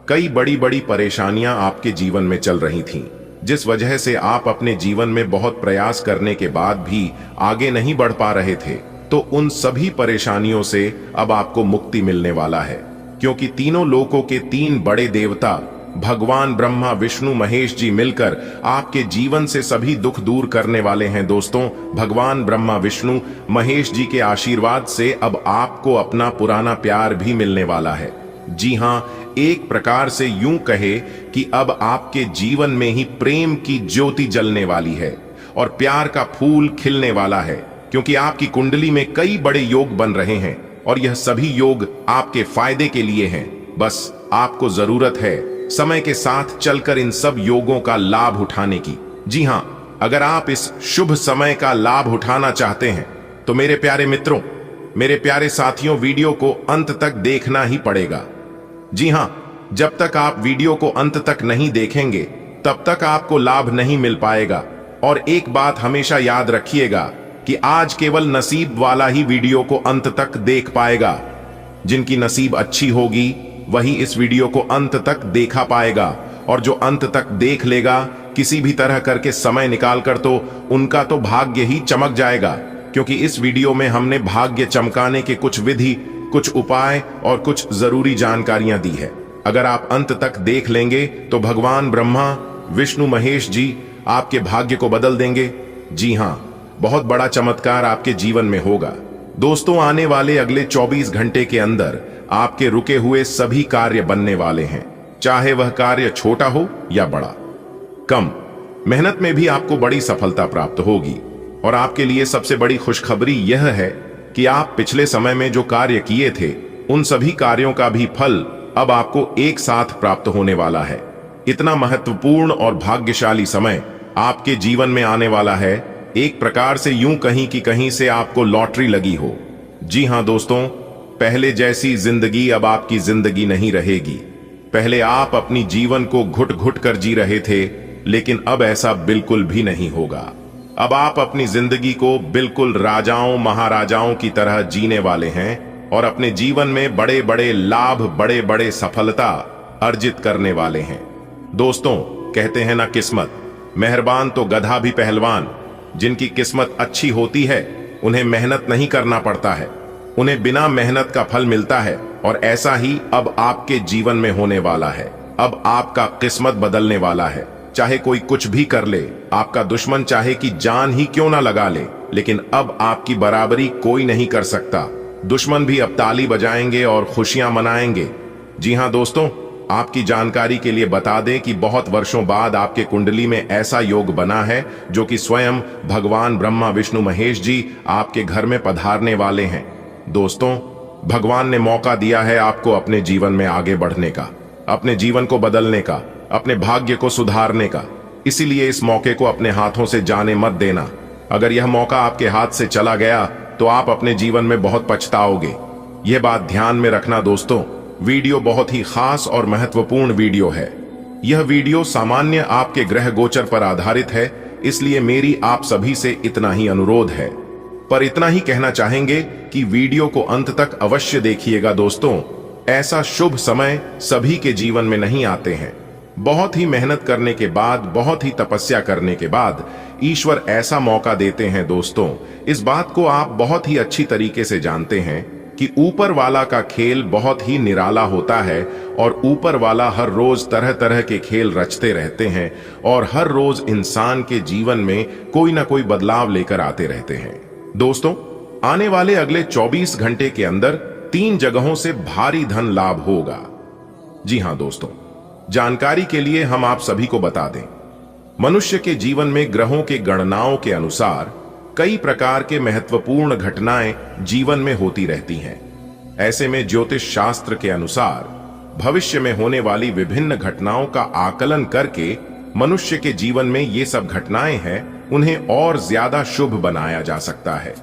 कई बड़ी बड़ी परेशानियां आपके जीवन में चल रही थीं, जिस वजह से आप अपने जीवन में बहुत प्रयास करने के बाद भी आगे नहीं बढ़ पा रहे थे। तो उन सभी परेशानियों से अब आपको मुक्ति मिलने वाला है, क्योंकि तीनों लोकों के तीन बड़े देवता भगवान ब्रह्मा विष्णु महेश जी मिलकर आपके जीवन से सभी दुख दूर करने वाले हैं। दोस्तों, भगवान ब्रह्मा विष्णु महेश जी के आशीर्वाद से अब आपको अपना पुराना प्यार भी मिलने वाला है। जी हां, एक प्रकार से यूं कहे कि अब आपके जीवन में ही प्रेम की ज्योति जलने वाली है और प्यार का फूल खिलने वाला है, क्योंकि आपकी कुंडली में कई बड़े योग बन रहे हैं और यह सभी योग आपके फायदे के लिए हैं। बस आपको जरूरत है समय के साथ चलकर इन सब योगों का लाभ उठाने की। जी हां, अगर आप इस शुभ समय का लाभ उठाना चाहते हैं तो मेरे प्यारे मित्रों, मेरे प्यारे साथियों, वीडियो को अंत तक देखना ही पड़ेगा। जी हां, जब तक आप वीडियो को अंत तक नहीं देखेंगे तब तक आपको लाभ नहीं मिल पाएगा। और एक बात हमेशा याद रखिएगा कि आज केवल नसीब वाला ही वीडियो को अंत तक देख पाएगा। जिनकी नसीब अच्छी होगी वही इस वीडियो को अंत तक देखा पाएगा, और जो अंत तक देख लेगा किसी भी तरह करके समय निकालकर, तो उनका तो भाग्य ही चमक जाएगा, क्योंकि इस वीडियो में हमने भाग्य चमकाने के कुछ विधि, कुछ उपाय और कुछ जरूरी जानकारियां दी है। अगर आप अंत तक देख लेंगे तो भगवान ब्रह्मा विष्णु महेश जी आपके भाग्य को बदल देंगे। जी हां, बहुत बड़ा चमत्कार आपके जीवन में होगा। दोस्तों, आने वाले अगले 24 घंटे के अंदर आपके रुके हुए सभी कार्य बनने वाले हैं, चाहे वह कार्य छोटा हो या बड़ा। कम मेहनत में भी आपको बड़ी सफलता प्राप्त होगी। और आपके लिए सबसे बड़ी खुशखबरी यह है कि आप पिछले समय में जो कार्य किए थे उन सभी कार्यों का भी फल अब आपको एक साथ प्राप्त होने वाला है। इतना महत्वपूर्ण और भाग्यशाली समय आपके जीवन में आने वाला है, एक प्रकार से यूं कहीं कि कहीं से आपको लॉटरी लगी हो। जी हां दोस्तों, पहले जैसी जिंदगी अब आपकी जिंदगी नहीं रहेगी। पहले आप अपनी जीवन को घुट घुट कर जी रहे थे, लेकिन अब ऐसा बिल्कुल भी नहीं होगा। अब आप अपनी जिंदगी को बिल्कुल राजाओं महाराजाओं की तरह जीने वाले हैं और अपने जीवन में बड़े बड़े लाभ, बड़े बड़े सफलता अर्जित करने वाले हैं। दोस्तों, कहते हैं ना, किस्मत मेहरबान तो गधा भी पहलवान। जिनकी किस्मत अच्छी होती है उन्हें मेहनत नहीं करना पड़ता है, उन्हें बिना मेहनत का फल मिलता है। और ऐसा ही अब आपके जीवन में होने वाला है। अब आपका किस्मत बदलने वाला है। चाहे कोई कुछ भी कर ले, आपका दुश्मन चाहे कि जान ही क्यों ना लगा ले, लेकिन अब आपकी बराबरी कोई नहीं कर सकता। दुश्मन भी अब ताली बजाएंगे और खुशियां मनाएंगे। जी हां दोस्तों, आपकी जानकारी के लिए बता दें कि बहुत वर्षों बाद आपके कुंडली में ऐसा योग बना है जो कि स्वयं भगवान ब्रह्मा विष्णु महेश जी आपके घर में पधारने वाले हैं। दोस्तों, भगवान ने मौका दिया है आपको अपने जीवन में आगे बढ़ने का, अपने जीवन को बदलने का, अपने भाग्य को सुधारने का। इसीलिए इस मौके को अपने हाथों से जाने मत देना। अगर यह मौका आपके हाथ से चला गया तो आप अपने जीवन में बहुत पछताओगे। यह बात ध्यान में रखना दोस्तों। वीडियो बहुत ही खास और महत्वपूर्ण वीडियो है। यह वीडियो सामान्य आपके ग्रह गोचर पर आधारित है, इसलिए मेरी आप सभी से इतना ही अनुरोध है। पर इतना ही कहना चाहेंगे कि वीडियो को अंत तक अवश्य देखिएगा दोस्तों। ऐसा शुभ समय सभी के जीवन में नहीं आते हैं। बहुत ही मेहनत करने के बाद, बहुत ही तपस्या करने के बाद ईश्वर ऐसा मौका देते हैं दोस्तों। इस बात को आप बहुत ही अच्छी तरीके से जानते हैं कि ऊपर वाला का खेल बहुत ही निराला होता है और ऊपर वाला हर रोज तरह तरह के खेल रचते रहते हैं और हर रोज इंसान के जीवन में कोई ना कोई बदलाव लेकर आते रहते हैं। दोस्तों, आने वाले अगले 24 घंटे के अंदर 3 जगहों से भारी धन लाभ होगा। जी हां दोस्तों, जानकारी के लिए हम आप सभी को बता दें, मनुष्य के जीवन में ग्रहों के गणनाओं के अनुसार कई प्रकार के महत्वपूर्ण घटनाएं जीवन में होती रहती हैं। ऐसे में ज्योतिष शास्त्र के अनुसार भविष्य में होने वाली विभिन्न घटनाओं का आकलन करके मनुष्य के जीवन में ये सब घटनाएं हैं उन्हें और ज्यादा शुभ बनाया जा सकता है,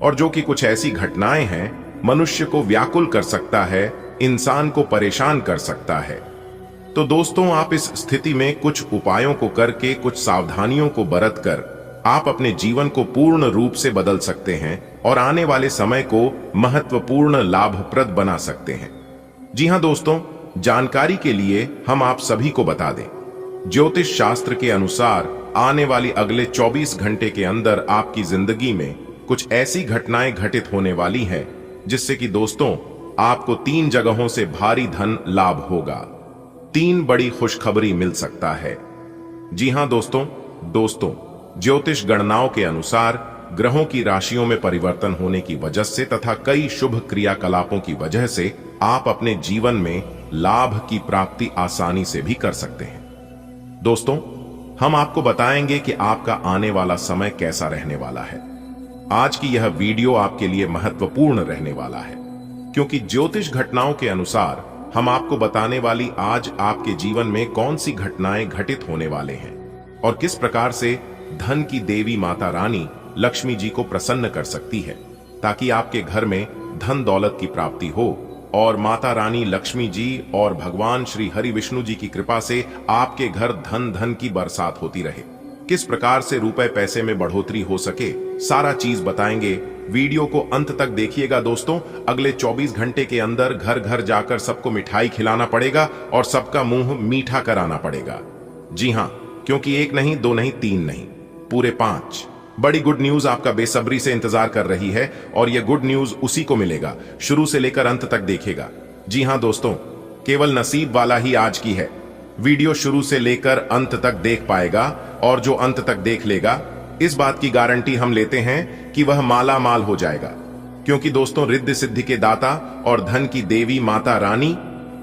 और जो कि कुछ ऐसी घटनाएं हैं मनुष्य को व्याकुल कर सकता है, इंसान को परेशान कर सकता है। तो दोस्तों, आप इस स्थिति में कुछ उपायों को करके, कुछ सावधानियों को बरत कर आप अपने जीवन को पूर्ण रूप से बदल सकते हैं और आने वाले समय को महत्वपूर्ण लाभप्रद बना सकते हैं। जी हां दोस्तों, जानकारी के लिए हम आप सभी को बता दें, ज्योतिष शास्त्र के अनुसार आने वाली अगले 24 घंटे के अंदर आपकी जिंदगी में कुछ ऐसी घटनाएं घटित होने वाली हैं जिससे कि दोस्तों आपको 3 जगहों से भारी धन लाभ होगा, 3 बड़ी खुशखबरी मिल सकता है। जी हां दोस्तों, ज्योतिष गणनाओं के अनुसार ग्रहों की राशियों में परिवर्तन होने की वजह से तथा कई शुभ क्रियाकलापों की वजह से आप अपने जीवन में लाभ की प्राप्ति आसानी से भी कर सकते हैं। दोस्तों, हम आपको बताएंगे कि आपका आने वाला समय कैसा रहने वाला है। आज की यह वीडियो आपके लिए महत्वपूर्ण रहने वाला है, क्योंकि ज्योतिष घटनाओं के अनुसार हम आपको बताने वाली आज आपके जीवन में कौन सी घटनाएं घटित होने वाले हैं और किस प्रकार से धन की देवी माता रानी लक्ष्मी जी को प्रसन्न कर सकती है, ताकि आपके घर में धन दौलत की प्राप्ति हो और माता रानी लक्ष्मी जी और भगवान श्री हरि विष्णु जी की कृपा से आपके घर धन की बरसात होती रहे। किस प्रकार से रुपए पैसे में बढ़ोतरी हो सके, सारा चीज बताएंगे। वीडियो को अंत तक देखिएगा दोस्तों। अगले 24 घंटे के अंदर घर घर जाकर सबको मिठाई खिलाना पड़ेगा और सबका मुंह मीठा कराना पड़ेगा। जी हां, क्योंकि 1 नहीं, 2 नहीं, 3 नहीं, पूरे 5 बड़ी गुड न्यूज आपका बेसब्री से इंतजार कर रही है, और यह गुड न्यूज उसी को मिलेगा शुरू से लेकर अंत तक देखिएगा। जी हां दोस्तों, केवल नसीब वाला ही आज की है वीडियो शुरू से लेकर अंत तक देख पाएगा, और जो अंत तक देख लेगा इस बात की गारंटी हम लेते हैं कि वह माला माल हो जाएगा। क्योंकि दोस्तों, रिद्धि सिद्धि के दाता और धन की देवी माता रानी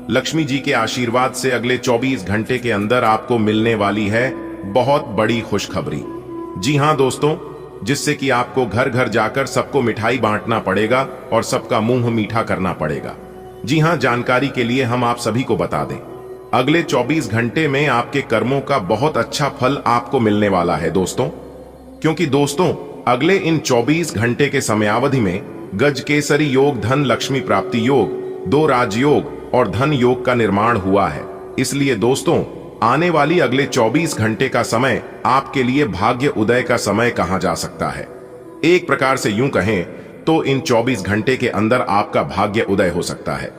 लक्ष्मी जी के आशीर्वाद से अगले 24 घंटे के अंदर आपको मिलने वाली है बहुत बड़ी खुशखबरी। जी हां दोस्तों, जिससे कि आपको घर घर जाकर सबको मिठाई बांटना पड़ेगा और सबका मुंह मीठा करना पड़ेगा। जी हां, जानकारी के लिए हम आप सभी को बता दें, अगले 24 घंटे में आपके कर्मों का बहुत अच्छा फल आपको मिलने वाला है दोस्तों। क्योंकि दोस्तों, अगले इन 24 घंटे के समयावधि में गजकेसरी योग, धन लक्ष्मी प्राप्ति योग, 2 राजयोग और धन योग का निर्माण हुआ है। इसलिए दोस्तों, आने वाली अगले 24 घंटे का समय आपके लिए भाग्य उदय का समय कहा जा सकता है। एक प्रकार से यूं कहें तो इन 24 घंटे के अंदर आपका भाग्य उदय हो सकता है।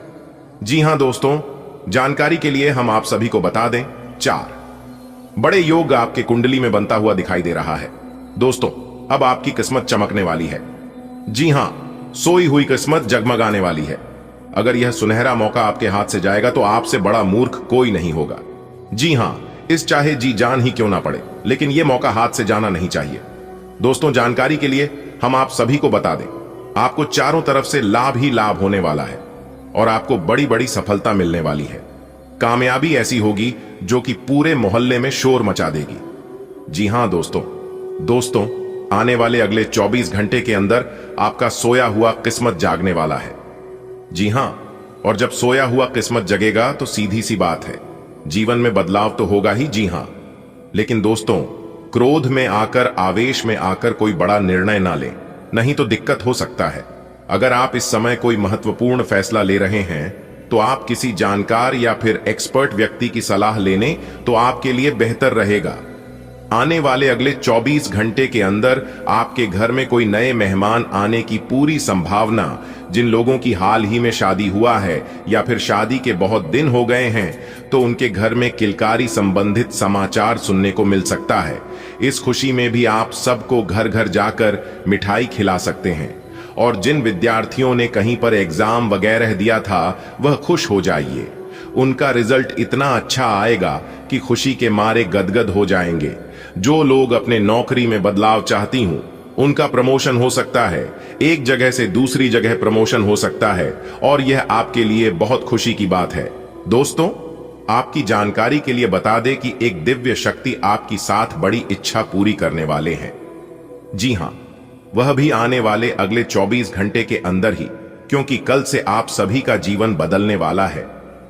जी हां दोस्तों, जानकारी के लिए हम आप सभी को बता दें, 4 बड़े योग आपके कुंडली में बनता हुआ दिखाई दे रहा है। दोस्तों, अब आपकी किस्मत चमकने वाली है। जी हां, सोई हुई किस्मत जगमगाने वाली है। अगर यह सुनहरा मौका आपके हाथ से जाएगा तो आपसे बड़ा मूर्ख कोई नहीं होगा। जी हां, इस चाहे जी जान ही क्यों ना पड़े, लेकिन यह मौका हाथ से जाना नहीं चाहिए। दोस्तों, जानकारी के लिए हम आप सभी को बता दें, आपको चारों तरफ से लाभ ही लाभ होने वाला है और आपको बड़ी बड़ी सफलता मिलने वाली है। कामयाबी ऐसी होगी जो कि पूरे मोहल्ले में शोर मचा देगी। जी हां दोस्तों, आने वाले अगले 24 घंटे के अंदर आपका सोया हुआ किस्मत जागने वाला है। जी हां, और जब सोया हुआ किस्मत जगेगा तो सीधी सी बात है, जीवन में बदलाव तो होगा ही। जी हां, लेकिन दोस्तों, क्रोध में आकर, आवेश में आकर कोई बड़ा निर्णय ना लें, नहीं तो दिक्कत हो सकता है। अगर आप इस समय कोई महत्वपूर्ण फैसला ले रहे हैं तो आप किसी जानकार या फिर एक्सपर्ट व्यक्ति की सलाह लेने तो आपके लिए बेहतर रहेगा। आने वाले अगले 24 घंटे के अंदर आपके घर में कोई नए मेहमान आने की पूरी संभावना, जिन लोगों की हाल ही में शादी हुआ है या फिर शादी के बहुत दिन हो गए हैं तो उनके घर में किलकारी संबंधित समाचार सुनने को मिल सकता है। इस खुशी में भी आप सबको घर घर जाकर मिठाई खिला सकते हैं। और जिन विद्यार्थियों ने कहीं पर एग्जाम वगैरह दिया था वह खुश हो जाइए, उनका रिजल्ट इतना अच्छा आएगा कि खुशी के मारे गदगद हो जाएंगे। जो लोग अपने नौकरी में बदलाव चाहती हूं उनका प्रमोशन हो सकता है, एक जगह से दूसरी जगह प्रमोशन हो सकता है और यह आपके लिए बहुत खुशी की बात है। दोस्तों, आपकी जानकारी के लिए बता दें कि एक दिव्य शक्ति आपकी 7 बड़ी इच्छा पूरी करने वाले हैं। जी हां, वह भी आने वाले अगले 24 घंटे के अंदर ही, क्योंकि कल से आप सभी का जीवन बदलने वाला है।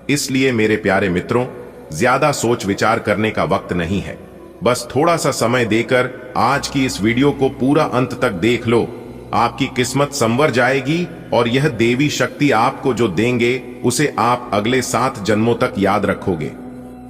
इसलिए मेरे प्यारे मित्रों, ज्यादा सोच विचार करने का वक्त नहीं है। बस थोड़ा सा समय देकर आज की इस वीडियो को पूरा अंत तक देख लो। आपकी किस्मत संवर जाएगी और यह देवी शक्ति आपको जो देंगे उसे आप अगले 7 जन्मों तक याद रखोगे।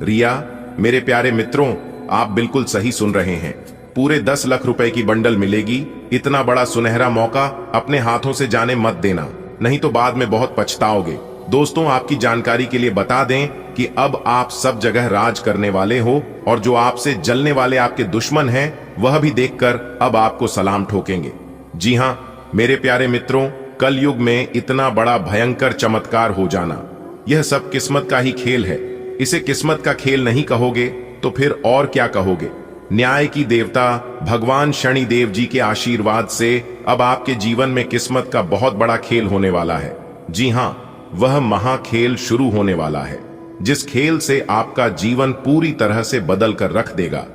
रिया, मेरे प्यारे मित्रों, आप बिल्कुल सही सुन रहे हैं। पूरे 10 लाख रुपए की बंडल मिलेगी। इतना बड़ा सुनहरा मौका अपने हाथों से जाने मत देना, नहीं तो बाद में बहुत पछताओगे। दोस्तों, आपकी जानकारी के लिए बता दें कि अब आप सब जगह राज करने वाले हो और जो आपसे जलने वाले आपके दुश्मन हैं वह भी देखकर अब आपको सलाम ठोकेंगे। जी हां मेरे प्यारे मित्रों, कल युग में इतना बड़ा भयंकर चमत्कार हो जाना, यह सब किस्मत का ही खेल है। इसे किस्मत का खेल नहीं कहोगे तो फिर और क्या कहोगे। न्याय की देवता भगवान शनिदेव जी के आशीर्वाद से अब आपके जीवन में किस्मत का बहुत बड़ा खेल होने वाला है। जी हां, वह महाखेल शुरू होने वाला है, जिस खेल से आपका जीवन पूरी तरह से बदल कर रख देगा।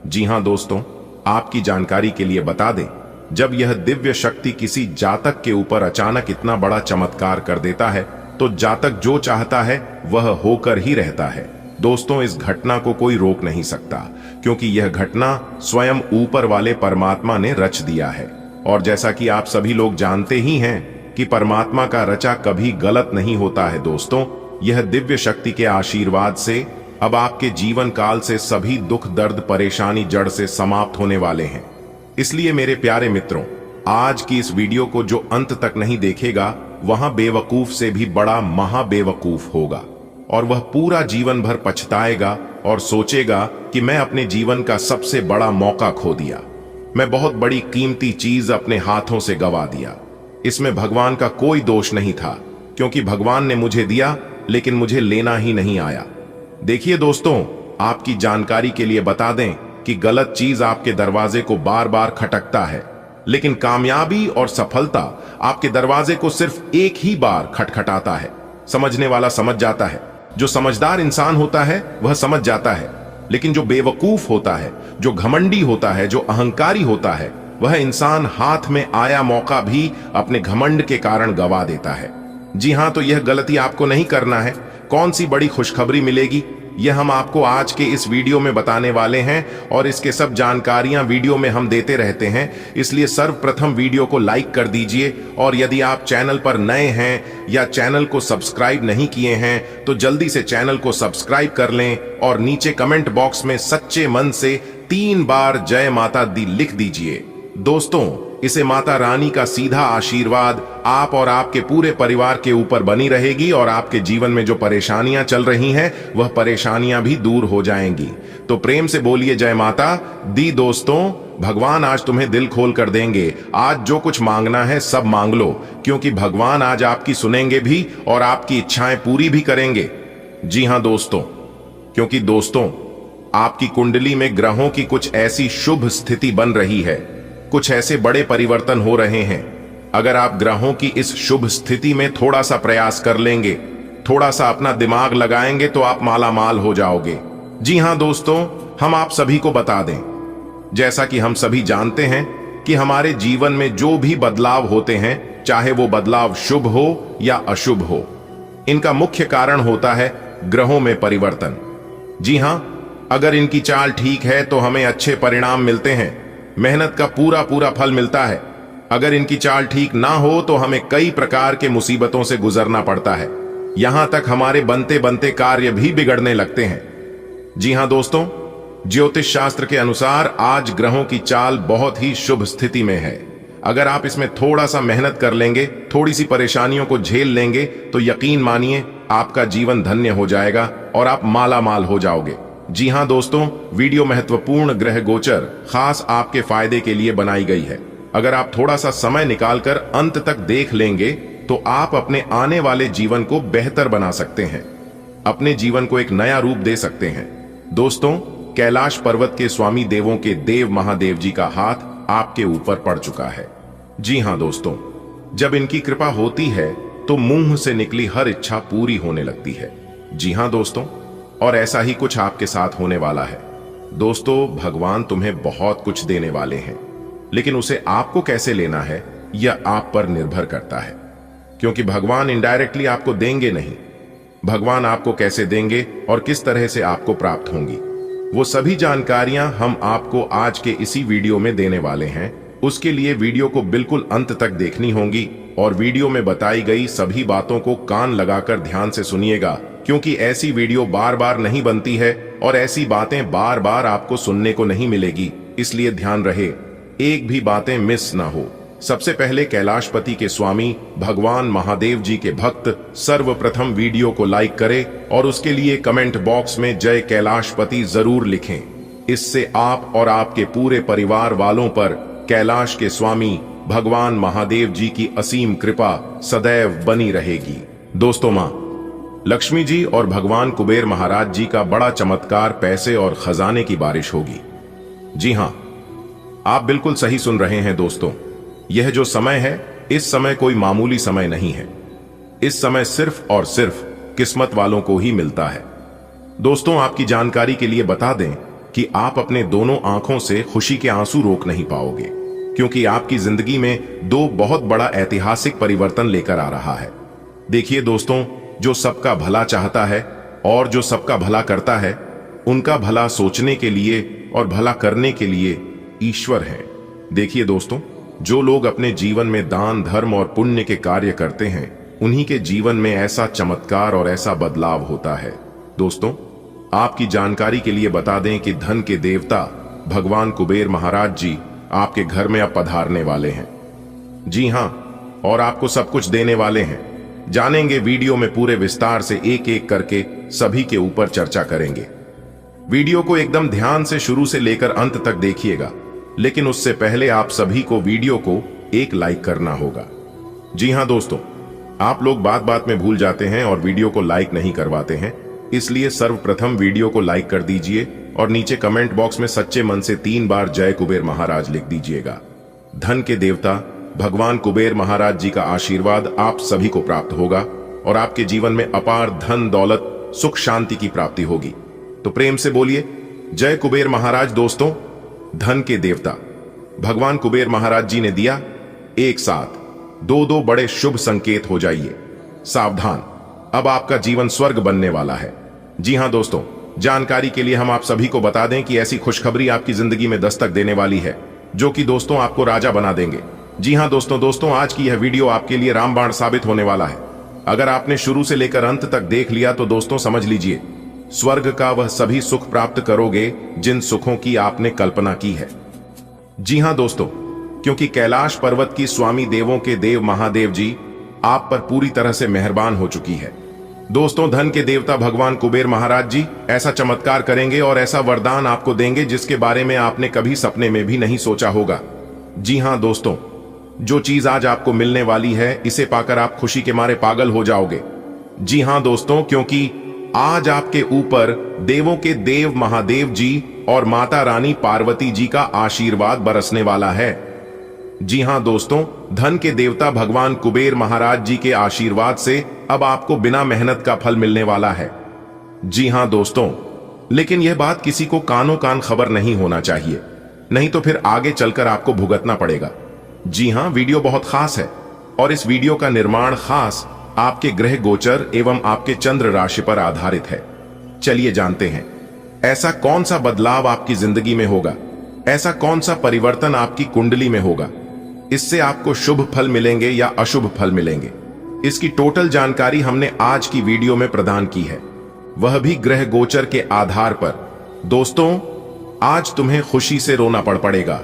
जी हां दोस्तों, आपकी जानकारी के लिए बता दें, जब यह दिव्य शक्ति किसी जातक के ऊपर अचानक इतना बड़ा चमत्कार कर देता है तो जातक जो चाहता है वह होकर ही रहता है। दोस्तों, इस घटना को कोई रोक नहीं सकता, क्योंकि यह घटना स्वयं ऊपर वाले परमात्मा ने रच दिया है। और जैसा कि आप सभी लोग जानते ही हैं कि परमात्मा का रचा कभी गलत नहीं होता है। दोस्तों, यह दिव्य शक्ति के आशीर्वाद से अब आपके जीवन काल से सभी दुख दर्द परेशानी जड़ से समाप्त होने वाले हैं। इसलिए मेरे प्यारे मित्रों, आज की इस वीडियो को जो अंत तक नहीं देखेगा वहां बेवकूफ से भी बड़ा महाबेवकूफ होगा और वह पूरा जीवन भर पछताएगा और सोचेगा कि मैं अपने जीवन का सबसे बड़ा मौका खो दिया, मैं बहुत बड़ी कीमती चीज अपने हाथों से गवा दिया। इसमें भगवान का कोई दोष नहीं था, क्योंकि भगवान ने मुझे दिया लेकिन मुझे लेना ही नहीं आया। देखिए दोस्तों, आपकी जानकारी के लिए बता दें कि गलत चीज आपके दरवाजे को बार बार खटकता है, लेकिन कामयाबी और सफलता आपके दरवाजे को सिर्फ एक ही बार खटखटाता है। समझने वाला समझ जाता है, जो समझदार इंसान होता है वह समझ जाता है, लेकिन जो बेवकूफ होता है, जो घमंडी होता है, जो अहंकारी होता है, वह इंसान हाथ में आया मौका भी अपने घमंड के कारण गवा देता है। जी हां, तो यह गलती आपको नहीं करना है। कौन सी बड़ी खुशखबरी मिलेगी, यह हम आपको आज के इस वीडियो में बताने वाले हैं और इसके सब जानकारियां वीडियो में हम देते रहते हैं। इसलिए सर्वप्रथम वीडियो को लाइक कर दीजिए और यदि आप चैनल पर नए हैं या चैनल को सब्सक्राइब नहीं किए हैं तो जल्दी से चैनल को सब्सक्राइब कर लें और नीचे कमेंट बॉक्स में सच्चे मन से 3 बार जय माता दी लिख दीजिए। दोस्तों, इसे माता रानी का सीधा आशीर्वाद आप और आपके पूरे परिवार के ऊपर बनी रहेगी और आपके जीवन में जो परेशानियां चल रही हैं वह परेशानियां भी दूर हो जाएंगी। तो प्रेम से बोलिए जय माता दी। दोस्तों, भगवान आज तुम्हें दिल खोल कर देंगे। आज जो कुछ मांगना है सब मांग लो, क्योंकि भगवान आज आपकी सुनेंगे भी और आपकी इच्छाएं पूरी भी करेंगे। जी हां दोस्तों, क्योंकि दोस्तों आपकी कुंडली में ग्रहों की कुछ ऐसी शुभ स्थिति बन रही है, कुछ ऐसे बड़े परिवर्तन हो रहे हैं। अगर आप ग्रहों की इस शुभ स्थिति में थोड़ा सा प्रयास कर लेंगे, थोड़ा सा अपना दिमाग लगाएंगे तो आप माला माल हो जाओगे। जी हां दोस्तों, हम आप सभी को बता दें, जैसा कि हम सभी जानते हैं कि हमारे जीवन में जो भी बदलाव होते हैं, चाहे वो बदलाव शुभ हो या अशुभ हो, इनका मुख्य कारण होता है ग्रहों में परिवर्तन। जी हां, अगर इनकी चाल ठीक है तो हमें अच्छे परिणाम मिलते हैं, मेहनत का पूरा पूरा फल मिलता है। अगर इनकी चाल ठीक ना हो तो हमें कई प्रकार के मुसीबतों से गुजरना पड़ता है, यहां तक हमारे बनते बनते कार्य भी बिगड़ने लगते हैं। जी हां दोस्तों, ज्योतिष शास्त्र के अनुसार आज ग्रहों की चाल बहुत ही शुभ स्थिति में है। अगर आप इसमें थोड़ा सा मेहनत कर लेंगे, थोड़ी सी परेशानियों को झेल लेंगे तो यकीन मानिए आपका जीवन धन्य हो जाएगा और आप माला माल हो जाओगे। जी हां दोस्तों, वीडियो महत्वपूर्ण ग्रह गोचर खास आपके फायदे के लिए बनाई गई है। अगर आप थोड़ा सा समय निकालकर अंत तक देख लेंगे तो आप अपने आने वाले जीवन को बेहतर बना सकते हैं, अपने जीवन को एक नया रूप दे सकते हैं। दोस्तों, कैलाश पर्वत के स्वामी देवों के देव महादेव जी का हाथ आपके ऊपर पड़ चुका है। जी हां दोस्तों, जब इनकी कृपा होती है तो मुंह से निकली हर इच्छा पूरी होने लगती है। जी हां दोस्तों, और ऐसा ही कुछ आपके साथ होने वाला है। दोस्तों, भगवान तुम्हें बहुत कुछ देने वाले हैं। लेकिन उसे आपको कैसे लेना है यह आप पर निर्भर करता है, क्योंकि भगवान इनडायरेक्टली आपको देंगे नहीं। भगवान आपको कैसे देंगे और किस तरह से आपको प्राप्त होंगी, वो सभी जानकारियां हम आपको आज के इसी वीडियो में देने वाले हैं। उसके लिए वीडियो को बिल्कुल अंत तक देखनी होगी और वीडियो में बताई गई सभी बातों को कान लगाकर ध्यान से सुनिएगा, क्योंकि ऐसी वीडियो बार बार नहीं बनती है और ऐसी बातें बार बार आपको सुनने को नहीं मिलेगी। इसलिए ध्यान रहे, एक भी बातें मिस ना हो। सबसे पहले कैलाशपति के स्वामी भगवान महादेव जी के भक्त सर्वप्रथम वीडियो को लाइक करें और उसके लिए कमेंट बॉक्स में जय कैलाशपति जरूर लिखें। इससे आप और आपके पूरे परिवार वालों पर कैलाश के स्वामी भगवान महादेव जी की असीम कृपा सदैव बनी रहेगी। दोस्तों, मां लक्ष्मी जी और भगवान कुबेर महाराज जी का बड़ा चमत्कार पैसे और खजाने की बारिश होगी। जी हां, आप बिल्कुल सही सुन रहे हैं दोस्तों। यह जो समय है, इस समय कोई मामूली समय नहीं है। इस समय सिर्फ और सिर्फ किस्मत वालों को ही मिलता है। दोस्तों, आपकी जानकारी के लिए बता दें कि आप अपने दोनों आंखों से खुशी के आंसू रोक नहीं पाओगे, क्योंकि आपकी जिंदगी में दो बहुत बड़ा ऐतिहासिक परिवर्तन लेकर आ रहा है। देखिए दोस्तों, जो सबका भला चाहता है और जो सबका भला करता है, उनका भला सोचने के लिए और भला करने के लिए ईश्वर है। देखिए दोस्तों, जो लोग अपने जीवन में दान धर्म और पुण्य के कार्य करते हैं, उन्हीं के जीवन में ऐसा चमत्कार और ऐसा बदलाव होता है। दोस्तों, आपकी जानकारी के लिए बता दें कि धन के देवता भगवान कुबेर महाराज जी आपके घर में अब पधारने वाले हैं। जी हां, और आपको सब कुछ देने वाले हैं। जानेंगे वीडियो में पूरे विस्तार से, एक एक करके सभी के ऊपर चर्चा करेंगे। वीडियो को एकदम ध्यान से शुरू से लेकर अंत तक देखिएगा, लेकिन उससे पहले आप सभी को वीडियो को एक लाइक करना होगा। जी हां दोस्तों, आप लोग बात बात में भूल जाते हैं और वीडियो को लाइक नहीं करवाते हैं, इसलिए सर्वप्रथम वीडियो को लाइक कर दीजिए और नीचे कमेंट बॉक्स में सच्चे मन से 3 बार जय कुबेर महाराज लिख दीजिएगा। धन के देवता भगवान कुबेर महाराज जी का आशीर्वाद आप सभी को प्राप्त होगा और आपके जीवन में अपार धन दौलत सुख शांति की प्राप्ति होगी। तो प्रेम से बोलिए जय कुबेर महाराज। दोस्तों, धन के देवता भगवान कुबेर महाराज जी ने दिया, एक साथ दो बड़े शुभ संकेत हो जाइए। सावधान, अब आपका जीवन स्वर्ग बनने वाला है। जी हां दोस्तों, जानकारी के लिए हम आप सभी को बता दें कि ऐसी खुशखबरी आपकी जिंदगी में दस्तक देने वाली है, जो कि दोस्तों आपको राजा बना देंगे। जी हां दोस्तों, आज की यह वीडियो आपके लिए रामबाण साबित होने वाला है। अगर आपने शुरू से लेकर अंत तक देख लिया तो दोस्तों समझ लीजिए, स्वर्ग का वह सभी सुख प्राप्त करोगे जिन सुखों की आपने कल्पना की है। जी हां दोस्तों, क्योंकि कैलाश पर्वत की स्वामी देवों के देव महादेव जी आप पर पूरी तरह से मेहरबान हो चुकी है। दोस्तों, धन के देवता भगवान कुबेर महाराज जी ऐसा चमत्कार करेंगे और ऐसा वरदान आपको देंगे जिसके बारे में आपने कभी सपने में भी नहीं सोचा होगा। जी हां दोस्तों, जो चीज आज आपको मिलने वाली है, इसे पाकर आप खुशी के मारे पागल हो जाओगे। जी हां दोस्तों, क्योंकि आज आपके ऊपर देवों के देव महादेव जी और माता रानी पार्वती जी का आशीर्वाद बरसने वाला है। जी हां दोस्तों, धन के देवता भगवान कुबेर महाराज जी के आशीर्वाद से अब आपको बिना मेहनत का फल मिलने वाला है। जी हां दोस्तों, लेकिन यह बात किसी को कानों कान खबर नहीं होना चाहिए, नहीं तो फिर आगे चलकर आपको भुगतना पड़ेगा। जी हां, वीडियो बहुत खास है और इस वीडियो का निर्माण खास आपके ग्रह गोचर एवं आपके चंद्र राशि पर आधारित है। चलिए जानते हैं, ऐसा कौन सा बदलाव आपकी जिंदगी में होगा, ऐसा कौन सा परिवर्तन आपकी कुंडली में होगा, इससे आपको शुभ फल मिलेंगे या अशुभ फल मिलेंगे। इसकी टोटल जानकारी हमने आज की वीडियो में प्रदान की है, वह भी ग्रह गोचर के आधार पर। दोस्तों, आज तुम्हें खुशी से रोना पड़ेगा।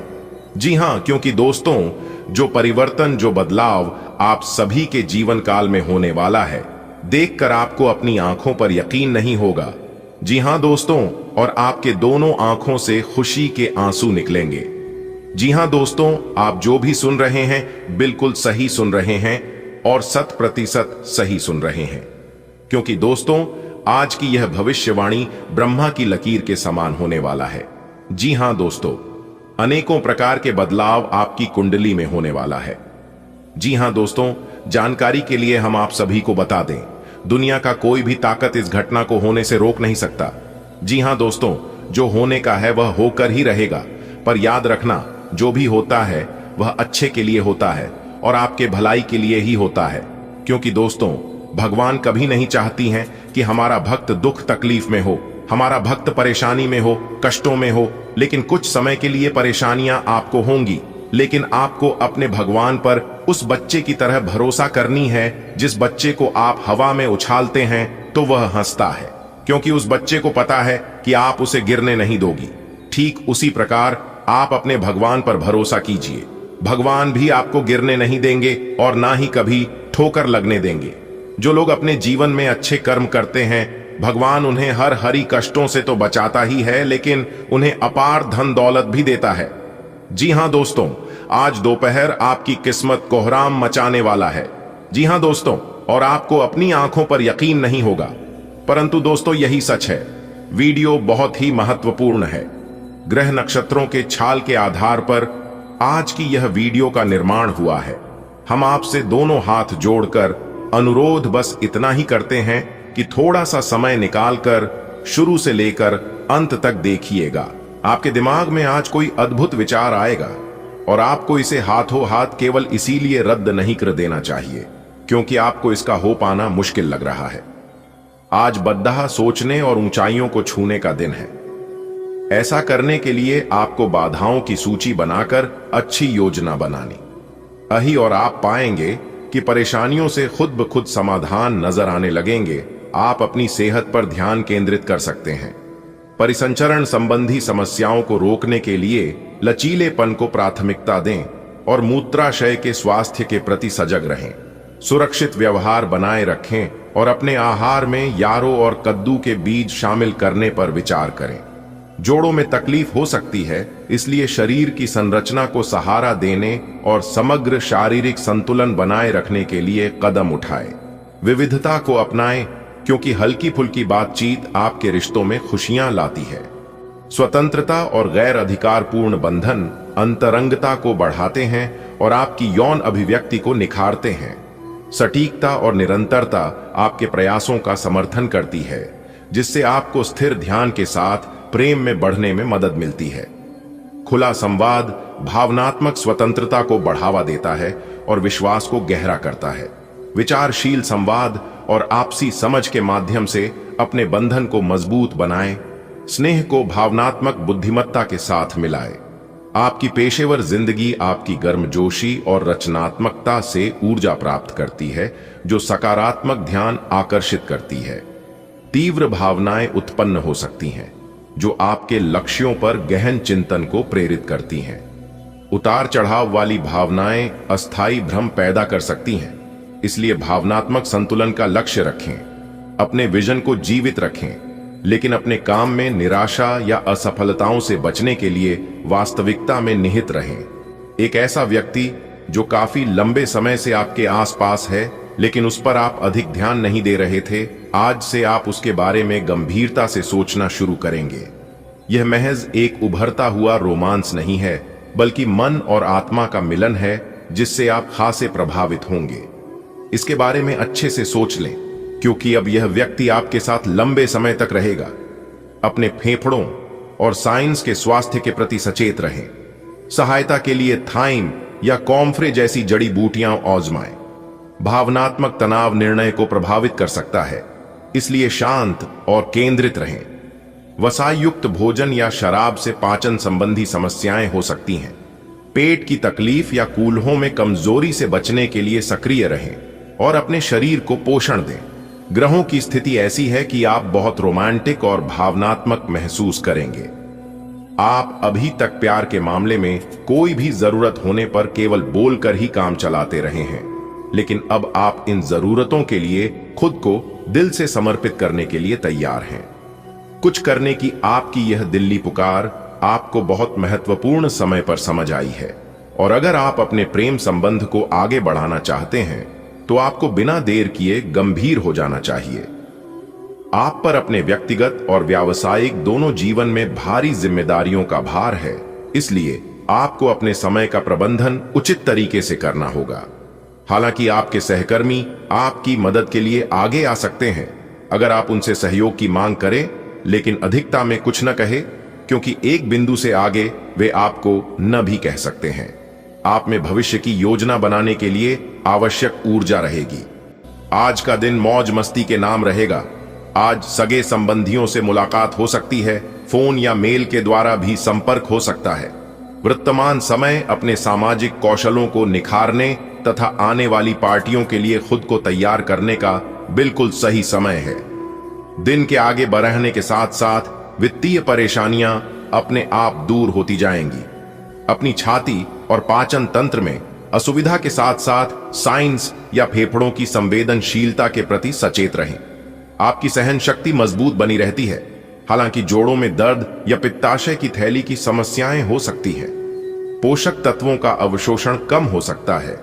जी हां, क्योंकि दोस्तों, जो परिवर्तन, जो बदलाव आप सभी के जीवन काल में होने वाला है, देखकर आपको अपनी आंखों पर यकीन नहीं होगा। जी हां दोस्तों, और आपके दोनों आंखों से खुशी के आंसू निकलेंगे। जी हां दोस्तों, आप जो भी सुन रहे हैं बिल्कुल सही सुन रहे हैं और 100% सही सुन रहे हैं, क्योंकि दोस्तों आज की यह भविष्यवाणी ब्रह्मा की लकीर के समान होने वाला है। जी हां दोस्तों, अनेकों प्रकार के बदलाव आपकी कुंडली में होने वाला है। जी हां दोस्तों, जानकारी के लिए हम आप सभी को बता दें, दुनिया का कोई भी ताकत इस घटना को होने से रोक नहीं सकता। जी हां दोस्तों, जो होने का है वह होकर ही रहेगा, पर याद रखना, जो भी होता है वह अच्छे के लिए होता है और आपके भलाई के लिए ही होता है। क्योंकि दोस्तों, भगवान कभी नहीं चाहती हैं कि हमारा भक्त दुख तकलीफ में हो, हमारा भक्त परेशानी में हो, कष्टों में हो। लेकिन कुछ समय के लिए परेशानियां आपको होंगी, लेकिन आपको अपने भगवान पर उस बच्चे की तरह भरोसा करनी है। जिस बच्चे को आप हवा में उछालते हैं तो वह हंसता है, क्योंकि उस बच्चे को पता है कि आप उसे गिरने नहीं दोगी। ठीक उसी प्रकार आप अपने भगवान पर भरोसा कीजिए। भगवान भी आपको गिरने नहीं देंगे और ना ही कभी ठोकर लगने देंगे। जो लोग अपने जीवन में अच्छे कर्म करते हैं, भगवान उन्हें हर हरी कष्टों से तो बचाता ही है, लेकिन उन्हें अपार धन दौलत भी देता है। जी हां दोस्तों, आज दोपहर आपकी किस्मत कोहराम मचाने वाला है। जी हां दोस्तों, और आपको अपनी आंखों पर यकीन नहीं होगा, परंतु दोस्तों यही सच है। वीडियो बहुत ही महत्वपूर्ण है। ग्रह नक्षत्रों के छाल के आधार पर आज की यह वीडियो का निर्माण हुआ है। हम आपसे दोनों हाथ जोड़कर अनुरोध बस इतना ही करते हैं कि थोड़ा सा समय निकालकर शुरू से लेकर अंत तक देखिएगा। आपके दिमाग में आज कोई अद्भुत विचार आएगा और आपको इसे हाथों हाथ केवल इसीलिए रद्द नहीं कर देना चाहिए क्योंकि आपको इसका हो पाना मुश्किल लग रहा है। आज बद्दाह सोचने और ऊंचाइयों को छूने का दिन है। ऐसा करने के लिए आपको बाधाओं की सूची बनाकर अच्छी योजना बनानी अही और आप पाएंगे कि परेशानियों से खुद ब खुद समाधान नजर आने लगेंगे। आप अपनी सेहत पर ध्यान केंद्रित कर सकते हैं। परिसंचरण संबंधी समस्याओं को रोकने के लिए लचीलेपन को प्राथमिकता दें और मूत्राशय के स्वास्थ्य के प्रति सजग रहें। सुरक्षित व्यवहार बनाए रखें और अपने आहार में यारो और कद्दू के बीज शामिल करने पर विचार करें। जोड़ों में तकलीफ हो सकती है, इसलिए शरीर की संरचना को सहारा देने और समग्र शारीरिक संतुलन बनाए रखने के लिए कदम उठाएं। विविधता को अपनाएं, क्योंकि हल्की फुल्की बातचीत आपके रिश्तों में खुशियां लाती है। स्वतंत्रता और गैर अधिकारपूर्ण बंधन अंतरंगता को बढ़ाते हैं और आपकी यौन अभिव्यक्ति को निखारते हैं। सटीकता और निरंतरता आपके प्रयासों का समर्थन करती है, जिससे आपको स्थिर ध्यान के साथ प्रेम में बढ़ने में मदद मिलती है। खुला संवाद भावनात्मक स्वतंत्रता को बढ़ावा देता है और विश्वास को गहरा करता है। विचारशील संवाद और आपसी समझ के माध्यम से अपने बंधन को मजबूत बनाएं। स्नेह को भावनात्मक बुद्धिमत्ता के साथ मिलाएं। आपकी पेशेवर जिंदगी आपकी गर्मजोशी और रचनात्मकता से ऊर्जा प्राप्त करती है, जो सकारात्मक ध्यान आकर्षित करती है। तीव्र भावनाएं उत्पन्न हो सकती हैं, जो आपके लक्ष्यों पर गहन चिंतन को प्रेरित करती हैं। उतार चढ़ाव वाली भावनाएं अस्थायी भ्रम पैदा कर सकती हैं, इसलिए भावनात्मक संतुलन का लक्ष्य रखें। अपने विजन को जीवित रखें, लेकिन अपने काम में निराशा या असफलताओं से बचने के लिए वास्तविकता में निहित रहें। एक ऐसा व्यक्ति जो काफी लंबे समय से आपके आसपास है, लेकिन उस पर आप अधिक ध्यान नहीं दे रहे थे, आज से आप उसके बारे में गंभीरता से सोचना शुरू करेंगे। यह महज एक उभरता हुआ रोमांस नहीं है, बल्कि मन और आत्मा का मिलन है, जिससे आप खासे प्रभावित होंगे। इसके बारे में अच्छे से सोच लें, क्योंकि अब यह व्यक्ति आपके साथ लंबे समय तक रहेगा। अपने फेफड़ों और साइंस के स्वास्थ्य के प्रति सचेत रहें। सहायता के लिए थाइम या कॉम्फ्रे जैसी जड़ी बूटियां आजमाएं। भावनात्मक तनाव निर्णय को प्रभावित कर सकता है, इसलिए शांत और केंद्रित रहें। वसायुक्त भोजन या शराब से पाचन संबंधी समस्याएं हो सकती हैं। पेट की तकलीफ या कूल्हों में कमजोरी से बचने के लिए सक्रिय रहें और अपने शरीर को पोषण दें। ग्रहों की स्थिति ऐसी है कि आप बहुत रोमांटिक और भावनात्मक महसूस करेंगे। आप अभी तक प्यार के मामले में कोई भी जरूरत होने पर केवल बोलकर ही काम चलाते रहे हैं, लेकिन अब आप इन जरूरतों के लिए खुद को दिल से समर्पित करने के लिए तैयार हैं। कुछ करने की आपकी यह दिल्ली पुकार आपको बहुत महत्वपूर्ण समय पर समझ आई है, और अगर आप अपने प्रेम संबंध को आगे बढ़ाना चाहते हैं तो आपको बिना देर किए गंभीर हो जाना चाहिए। आप पर अपने व्यक्तिगत और व्यावसायिक दोनों जीवन में भारी जिम्मेदारियों का भार है, इसलिए आपको अपने समय का प्रबंधन उचित तरीके से करना होगा। हालांकि आपके सहकर्मी आपकी मदद के लिए आगे आ सकते हैं अगर आप उनसे सहयोग की मांग करें, लेकिन अधिकता में कुछ न कहे। क्योंकि एक बिंदु से आगे वे आपको न भी कह सकते हैं। आप में भविष्य की योजना बनाने के लिए आवश्यक ऊर्जा रहेगी। आज का दिन मौज मस्ती के नाम रहेगा। आज सगे संबंधियों से मुलाकात हो सकती है, फोन या मेल के द्वारा भी संपर्क हो सकता है। वर्तमान समय अपने सामाजिक कौशलों को निखारने तथा आने वाली पार्टियों के लिए खुद को तैयार करने का बिल्कुल सही समय है। दिन के आगे बढ़ने के साथ साथ वित्तीय परेशानियां अपने आप दूर होती जाएंगी। अपनी छाती और पाचन तंत्र में असुविधा के साथ साथ साइंस या फेफड़ों की संवेदनशीलता के प्रति सचेत रहें। आपकी सहन शक्ति मजबूत बनी रहती है, हालांकि जोड़ों में दर्द या पित्ताशय की थैली की समस्याएं हो सकती हैं। पोषक तत्वों का अवशोषण कम हो सकता है,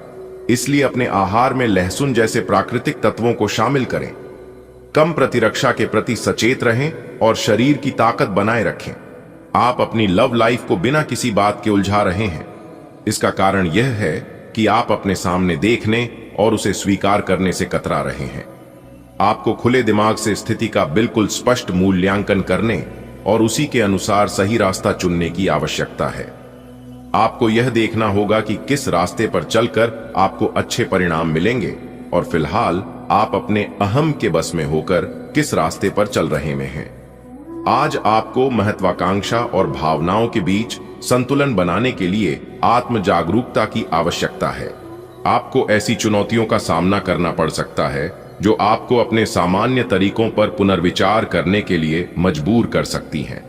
इसलिए अपने आहार में लहसुन जैसे प्राकृतिक तत्वों को शामिल करें। कम प्रतिरक्षा के प्रति सचेत रहें और शरीर की ताकत बनाए रखें। आप अपनी लव लाइफ को बिना किसी बात के उलझा रहे हैं। इसका कारण यह है कि आप अपने सामने देखने और उसे स्वीकार करने से कतरा रहे हैं। आपको खुले दिमाग से स्थिति का बिल्कुल स्पष्ट मूल्यांकन करने और उसी के अनुसार सही रास्ता चुनने की आवश्यकता है। आपको यह देखना होगा कि किस रास्ते पर चलकर आपको अच्छे परिणाम मिलेंगे और फिलहाल आप अपने अहम के बस में होकर किस रास्ते पर चल रहे हैं। आज आपको महत्वाकांक्षा और भावनाओं के बीच संतुलन बनाने के लिए आत्म जागरूकता की आवश्यकता है। आपको ऐसी चुनौतियों का सामना करना पड़ सकता है जो आपको अपने सामान्य तरीकों पर पुनर्विचार करने के लिए मजबूर कर सकती हैं।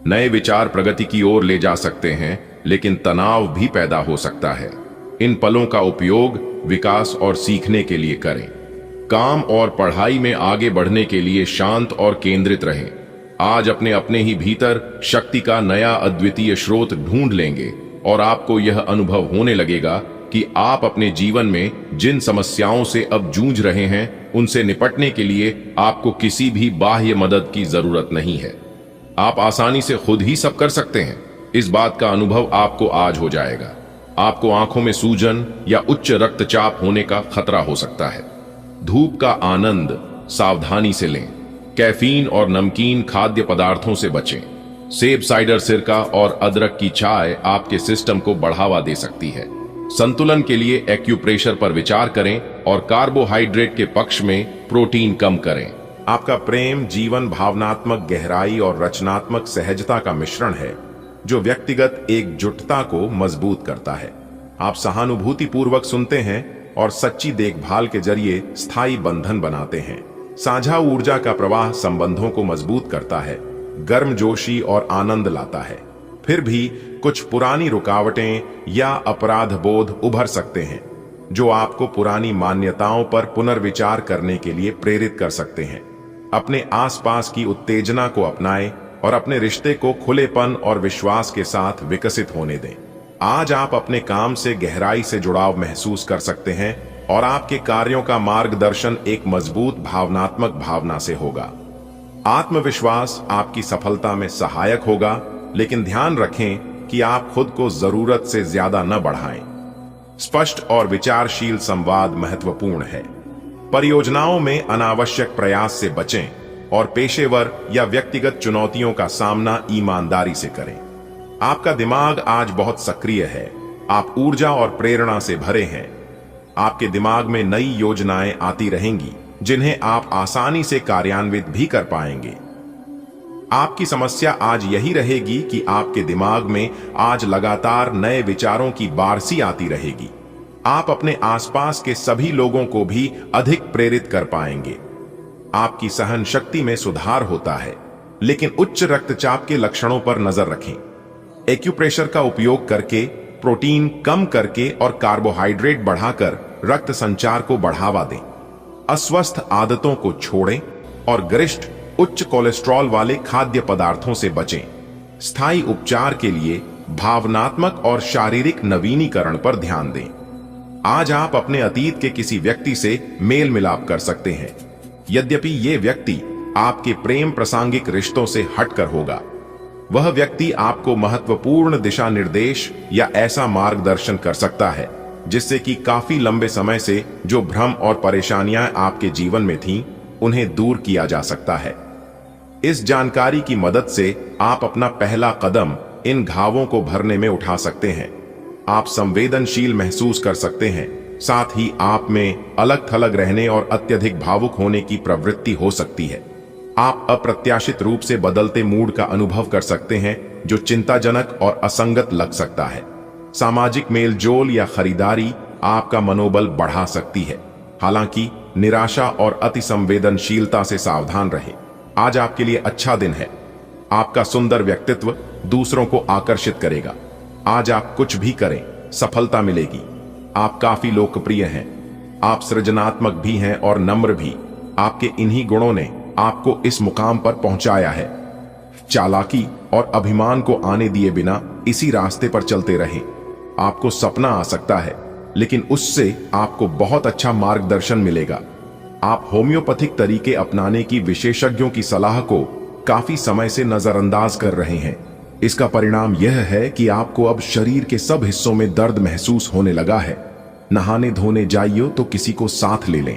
नए विचार प्रगति की ओर ले जा सकते हैं, लेकिन तनाव भी पैदा हो सकता है। इन पलों का उपयोग विकास और सीखने के लिए करें। काम और पढ़ाई में आगे बढ़ने के लिए शांत और केंद्रित रहें। आज अपने ही भीतर शक्ति का नया अद्वितीय स्रोत ढूंढ लेंगे और आपको यह अनुभव होने लगेगा कि आप अपने जीवन में जिन समस्याओं से अब जूझ रहे हैं, उनसे निपटने के लिए आपको किसी भी बाह्य मदद की जरूरत नहीं है। आप आसानी से खुद ही सब कर सकते हैं। इस बात का अनुभव आपको आज हो जाएगा। आपको आंखों में सूजन या उच्च रक्तचाप होने का खतरा हो सकता है। धूप का आनंद सावधानी से लें। कैफीन और नमकीन खाद्य पदार्थों से बचें। सेब साइडर सिरका और अदरक की चाय आपके सिस्टम को बढ़ावा दे सकती है। संतुलन के लिए एक्यूप्रेशर पर विचार करें और कार्बोहाइड्रेट के पक्ष में प्रोटीन कम करें। आपका प्रेम जीवन भावनात्मक गहराई और रचनात्मक सहजता का मिश्रण है, जो व्यक्तिगत एकजुटता को मजबूत करता है। आप सहानुभूति पूर्वक सुनते हैं और सच्ची देखभाल के जरिए स्थायी बंधन बनाते हैं। साझा ऊर्जा का प्रवाह संबंधों को मजबूत करता है, गर्मजोशी और आनंद लाता है। फिर भी कुछ पुरानी रुकावटें या अपराध बोध उभर सकते हैं, जो आपको पुरानी मान्यताओं पर पुनर्विचार करने के लिए प्रेरित कर सकते हैं। अपने आसपास की उत्तेजना को अपनाएं और अपने रिश्ते को खुलेपन और विश्वास के साथ विकसित होने दें। आज आप अपने काम से गहराई से जुड़ाव महसूस कर सकते हैं और आपके कार्यों का मार्गदर्शन एक मजबूत भावनात्मक भावना से होगा। आत्मविश्वास आपकी सफलता में सहायक होगा, लेकिन ध्यान रखें कि आप खुद को जरूरत से ज्यादा न बढ़ाएं। स्पष्ट और विचारशील संवाद महत्वपूर्ण है। परियोजनाओं में अनावश्यक प्रयास से बचें और पेशेवर या व्यक्तिगत चुनौतियों का सामना ईमानदारी से करें। आपका दिमाग आज बहुत सक्रिय है। आप ऊर्जा और प्रेरणा से भरे हैं। आपके दिमाग में नई योजनाएं आती रहेंगी, जिन्हें आप आसानी से कार्यान्वित भी कर पाएंगे। आपकी समस्या आज यही रहेगी कि आपके दिमाग में आज लगातार नए विचारों की बारिश आती रहेगी। आप अपने आसपास के सभी लोगों को भी अधिक प्रेरित कर पाएंगे। आपकी सहन शक्ति में सुधार होता है, लेकिन उच्च रक्तचाप के लक्षणों पर नजर रखें। एक्यूप्रेशर का उपयोग करके, प्रोटीन कम करके और कार्बोहाइड्रेट बढ़ाकर रक्त संचार को बढ़ावा दें। अस्वस्थ आदतों को छोड़ें और गरिष्ठ उच्च कोलेस्ट्रॉल वाले खाद्य पदार्थों से बचें। स्थायी उपचार के लिए भावनात्मक और शारीरिक नवीनीकरण पर ध्यान दें। आज आप अपने अतीत के किसी व्यक्ति से मेल मिलाप कर सकते हैं, यद्यपि ये व्यक्ति आपके प्रेम प्रासंगिक रिश्तों से हटकर होगा। वह व्यक्ति आपको महत्वपूर्ण दिशा निर्देश या ऐसा मार्गदर्शन कर सकता है जिससे कि काफी लंबे समय से जो भ्रम और परेशानियां आपके जीवन में थीं, उन्हें दूर किया जा सकता है। इस जानकारी की मदद से आप अपना पहला कदम इन घावों को भरने में उठा सकते हैं। आप संवेदनशील महसूस कर सकते हैं, साथ ही आप में अलग थलग रहने और अत्यधिक भावुक होने की प्रवृत्ति हो सकती है। आप अप्रत्याशित रूप से बदलते मूड का अनुभव कर सकते हैं, जो चिंताजनक और असंगत लग सकता है। सामाजिक मेलजोल या खरीदारी आपका मनोबल बढ़ा सकती है। हालांकि निराशा और अति संवेदनशीलता से सावधान रहें। आज आपके लिए अच्छा दिन है। आपका सुंदर व्यक्तित्व दूसरों को आकर्षित करेगा। आज आप कुछ भी करें, सफलता मिलेगी। आप काफी लोकप्रिय हैं। आप सृजनात्मक भी हैं और नम्र भी। आपके इन्हीं गुणों ने आपको इस मुकाम पर पहुंचाया है। चालाकी और अभिमान को आने दिए बिना इसी रास्ते पर चलते रहें। आपको सपना आ सकता है, लेकिन उससे आपको बहुत अच्छा मार्गदर्शन मिलेगा। आप होम्योपैथिक तरीके अपनाने की विशेषज्ञों की सलाह को काफी समय से नजरअंदाज कर रहे हैं। इसका परिणाम यह है कि आपको अब शरीर के सब हिस्सों में दर्द महसूस होने लगा है। नहाने धोने जाइए तो किसी को साथ ले लें।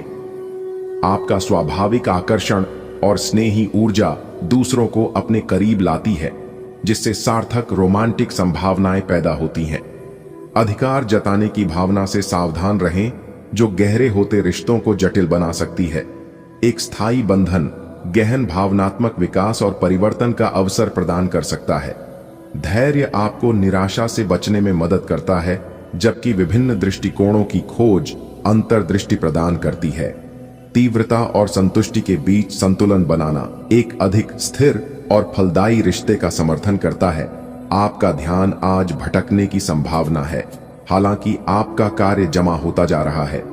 आपका स्वाभाविक आकर्षण और स्नेही ऊर्जा दूसरों को अपने करीब लाती है, जिससे सार्थक रोमांटिक संभावनाएं पैदा होती हैं। अधिकार जताने की भावना से सावधान रहें, जो गहरे होते रिश्तों को जटिल बना सकती है। एक स्थायी बंधन गहन भावनात्मक विकास और परिवर्तन का अवसर प्रदान कर सकता है। धैर्य आपको निराशा से बचने में मदद करता है, जबकि विभिन्न दृष्टिकोणों की खोज अंतर्दृष्टि प्रदान करती है। तीव्रता और संतुष्टि के बीच संतुलन बनाना एक अधिक स्थिर और फलदायी रिश्ते का समर्थन करता है। आपका ध्यान आज भटकने की संभावना है। हालांकि आपका कार्य जमा होता जा रहा है,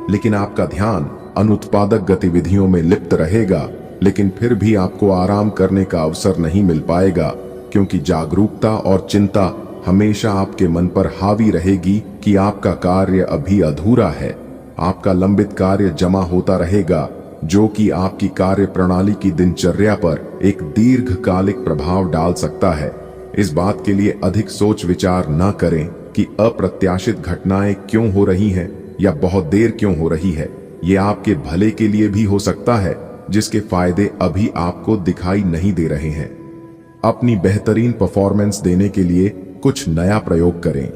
लेकिन आपका ध्यान अनुत्पादक गतिविधियों में लिप्त रहेगा। लेकिन फिर भी आपको आराम करने का अवसर नहीं मिल पाएगा, क्योंकि जागरूकता और चिंता हमेशा आपके मन पर हावी रहेगी कि आपका कार्य अभी अधूरा है। आपका लंबित कार्य जमा होता रहेगा, जो कि आपकी कार्य प्रणाली की दिनचर्या पर एक दीर्घकालिक प्रभाव डाल सकता है। इस बात के लिए अधिक सोच विचार न करें कि अप्रत्याशित घटनाएं क्यों हो रही हैं या बहुत देर क्यों हो रही है। ये आपके भले के लिए भी हो सकता है, जिसके फायदे अभी आपको दिखाई नहीं दे रहे हैं। अपनी बेहतरीन परफॉर्मेंस देने के लिए कुछ नया प्रयोग करें।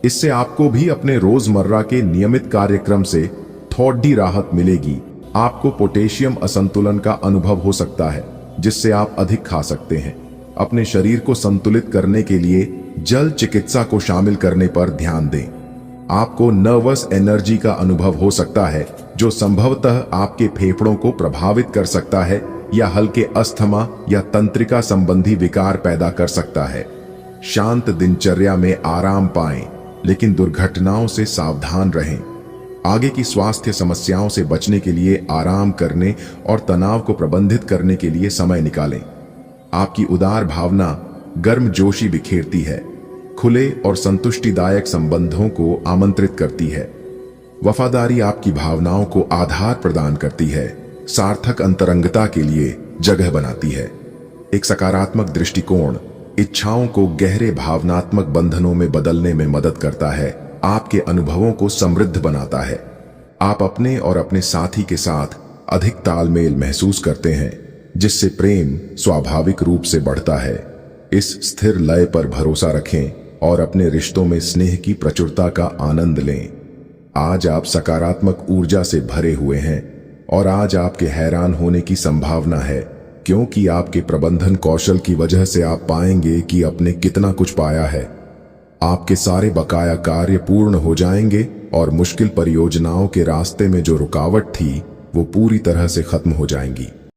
इससे आपको भी अपने रोजमर्रा के नियमित कार्यक्रम से थोड़ी राहत मिलेगी। आपको पोटेशियम असंतुलन का अनुभव हो सकता है, जिससे आप अधिक खा सकते हैं। अपने शरीर को संतुलित करने के लिए जल चिकित्सा को शामिल करने पर ध्यान दें। आपको नर्वस एनर्जी का अनुभव हो सकता है, जो संभवतः आपके फेफड़ों को प्रभावित कर सकता है या हल्के अस्थमा या तंत्रिका संबंधी विकार पैदा कर सकता है। शांत दिनचर्या में आराम पाएं, लेकिन दुर्घटनाओं से सावधान रहें। आगे की स्वास्थ्य समस्याओं से बचने के लिए आराम करने और तनाव को प्रबंधित करने के लिए समय निकालें। आपकी उदार भावना गर्मजोशी बिखेरती है, खुले और संतुष्टिदायक संबंधों को आमंत्रित करती है। वफादारी आपकी भावनाओं को आधार प्रदान करती है, सार्थक अंतरंगता के लिए जगह बनाती है। एक सकारात्मक दृष्टिकोण इच्छाओं को गहरे भावनात्मक बंधनों में बदलने में मदद करता है, आपके अनुभवों को समृद्ध बनाता है। आप अपने और अपने साथी के साथ अधिक तालमेल महसूस करते हैं, जिससे प्रेम स्वाभाविक रूप से बढ़ता है। इस स्थिर लय पर भरोसा रखें और अपने रिश्तों में स्नेह की प्रचुरता का आनंद लें। आज आप सकारात्मक ऊर्जा से भरे हुए हैं और आज आपके हैरान होने की संभावना है, क्योंकि आपके प्रबंधन कौशल की वजह से आप पाएंगे कि आपने कितना कुछ पाया है। आपके सारे बकाया कार्य पूर्ण हो जाएंगे और मुश्किल परियोजनाओं के रास्ते में जो रुकावट थी, वो पूरी तरह से खत्म हो जाएंगी।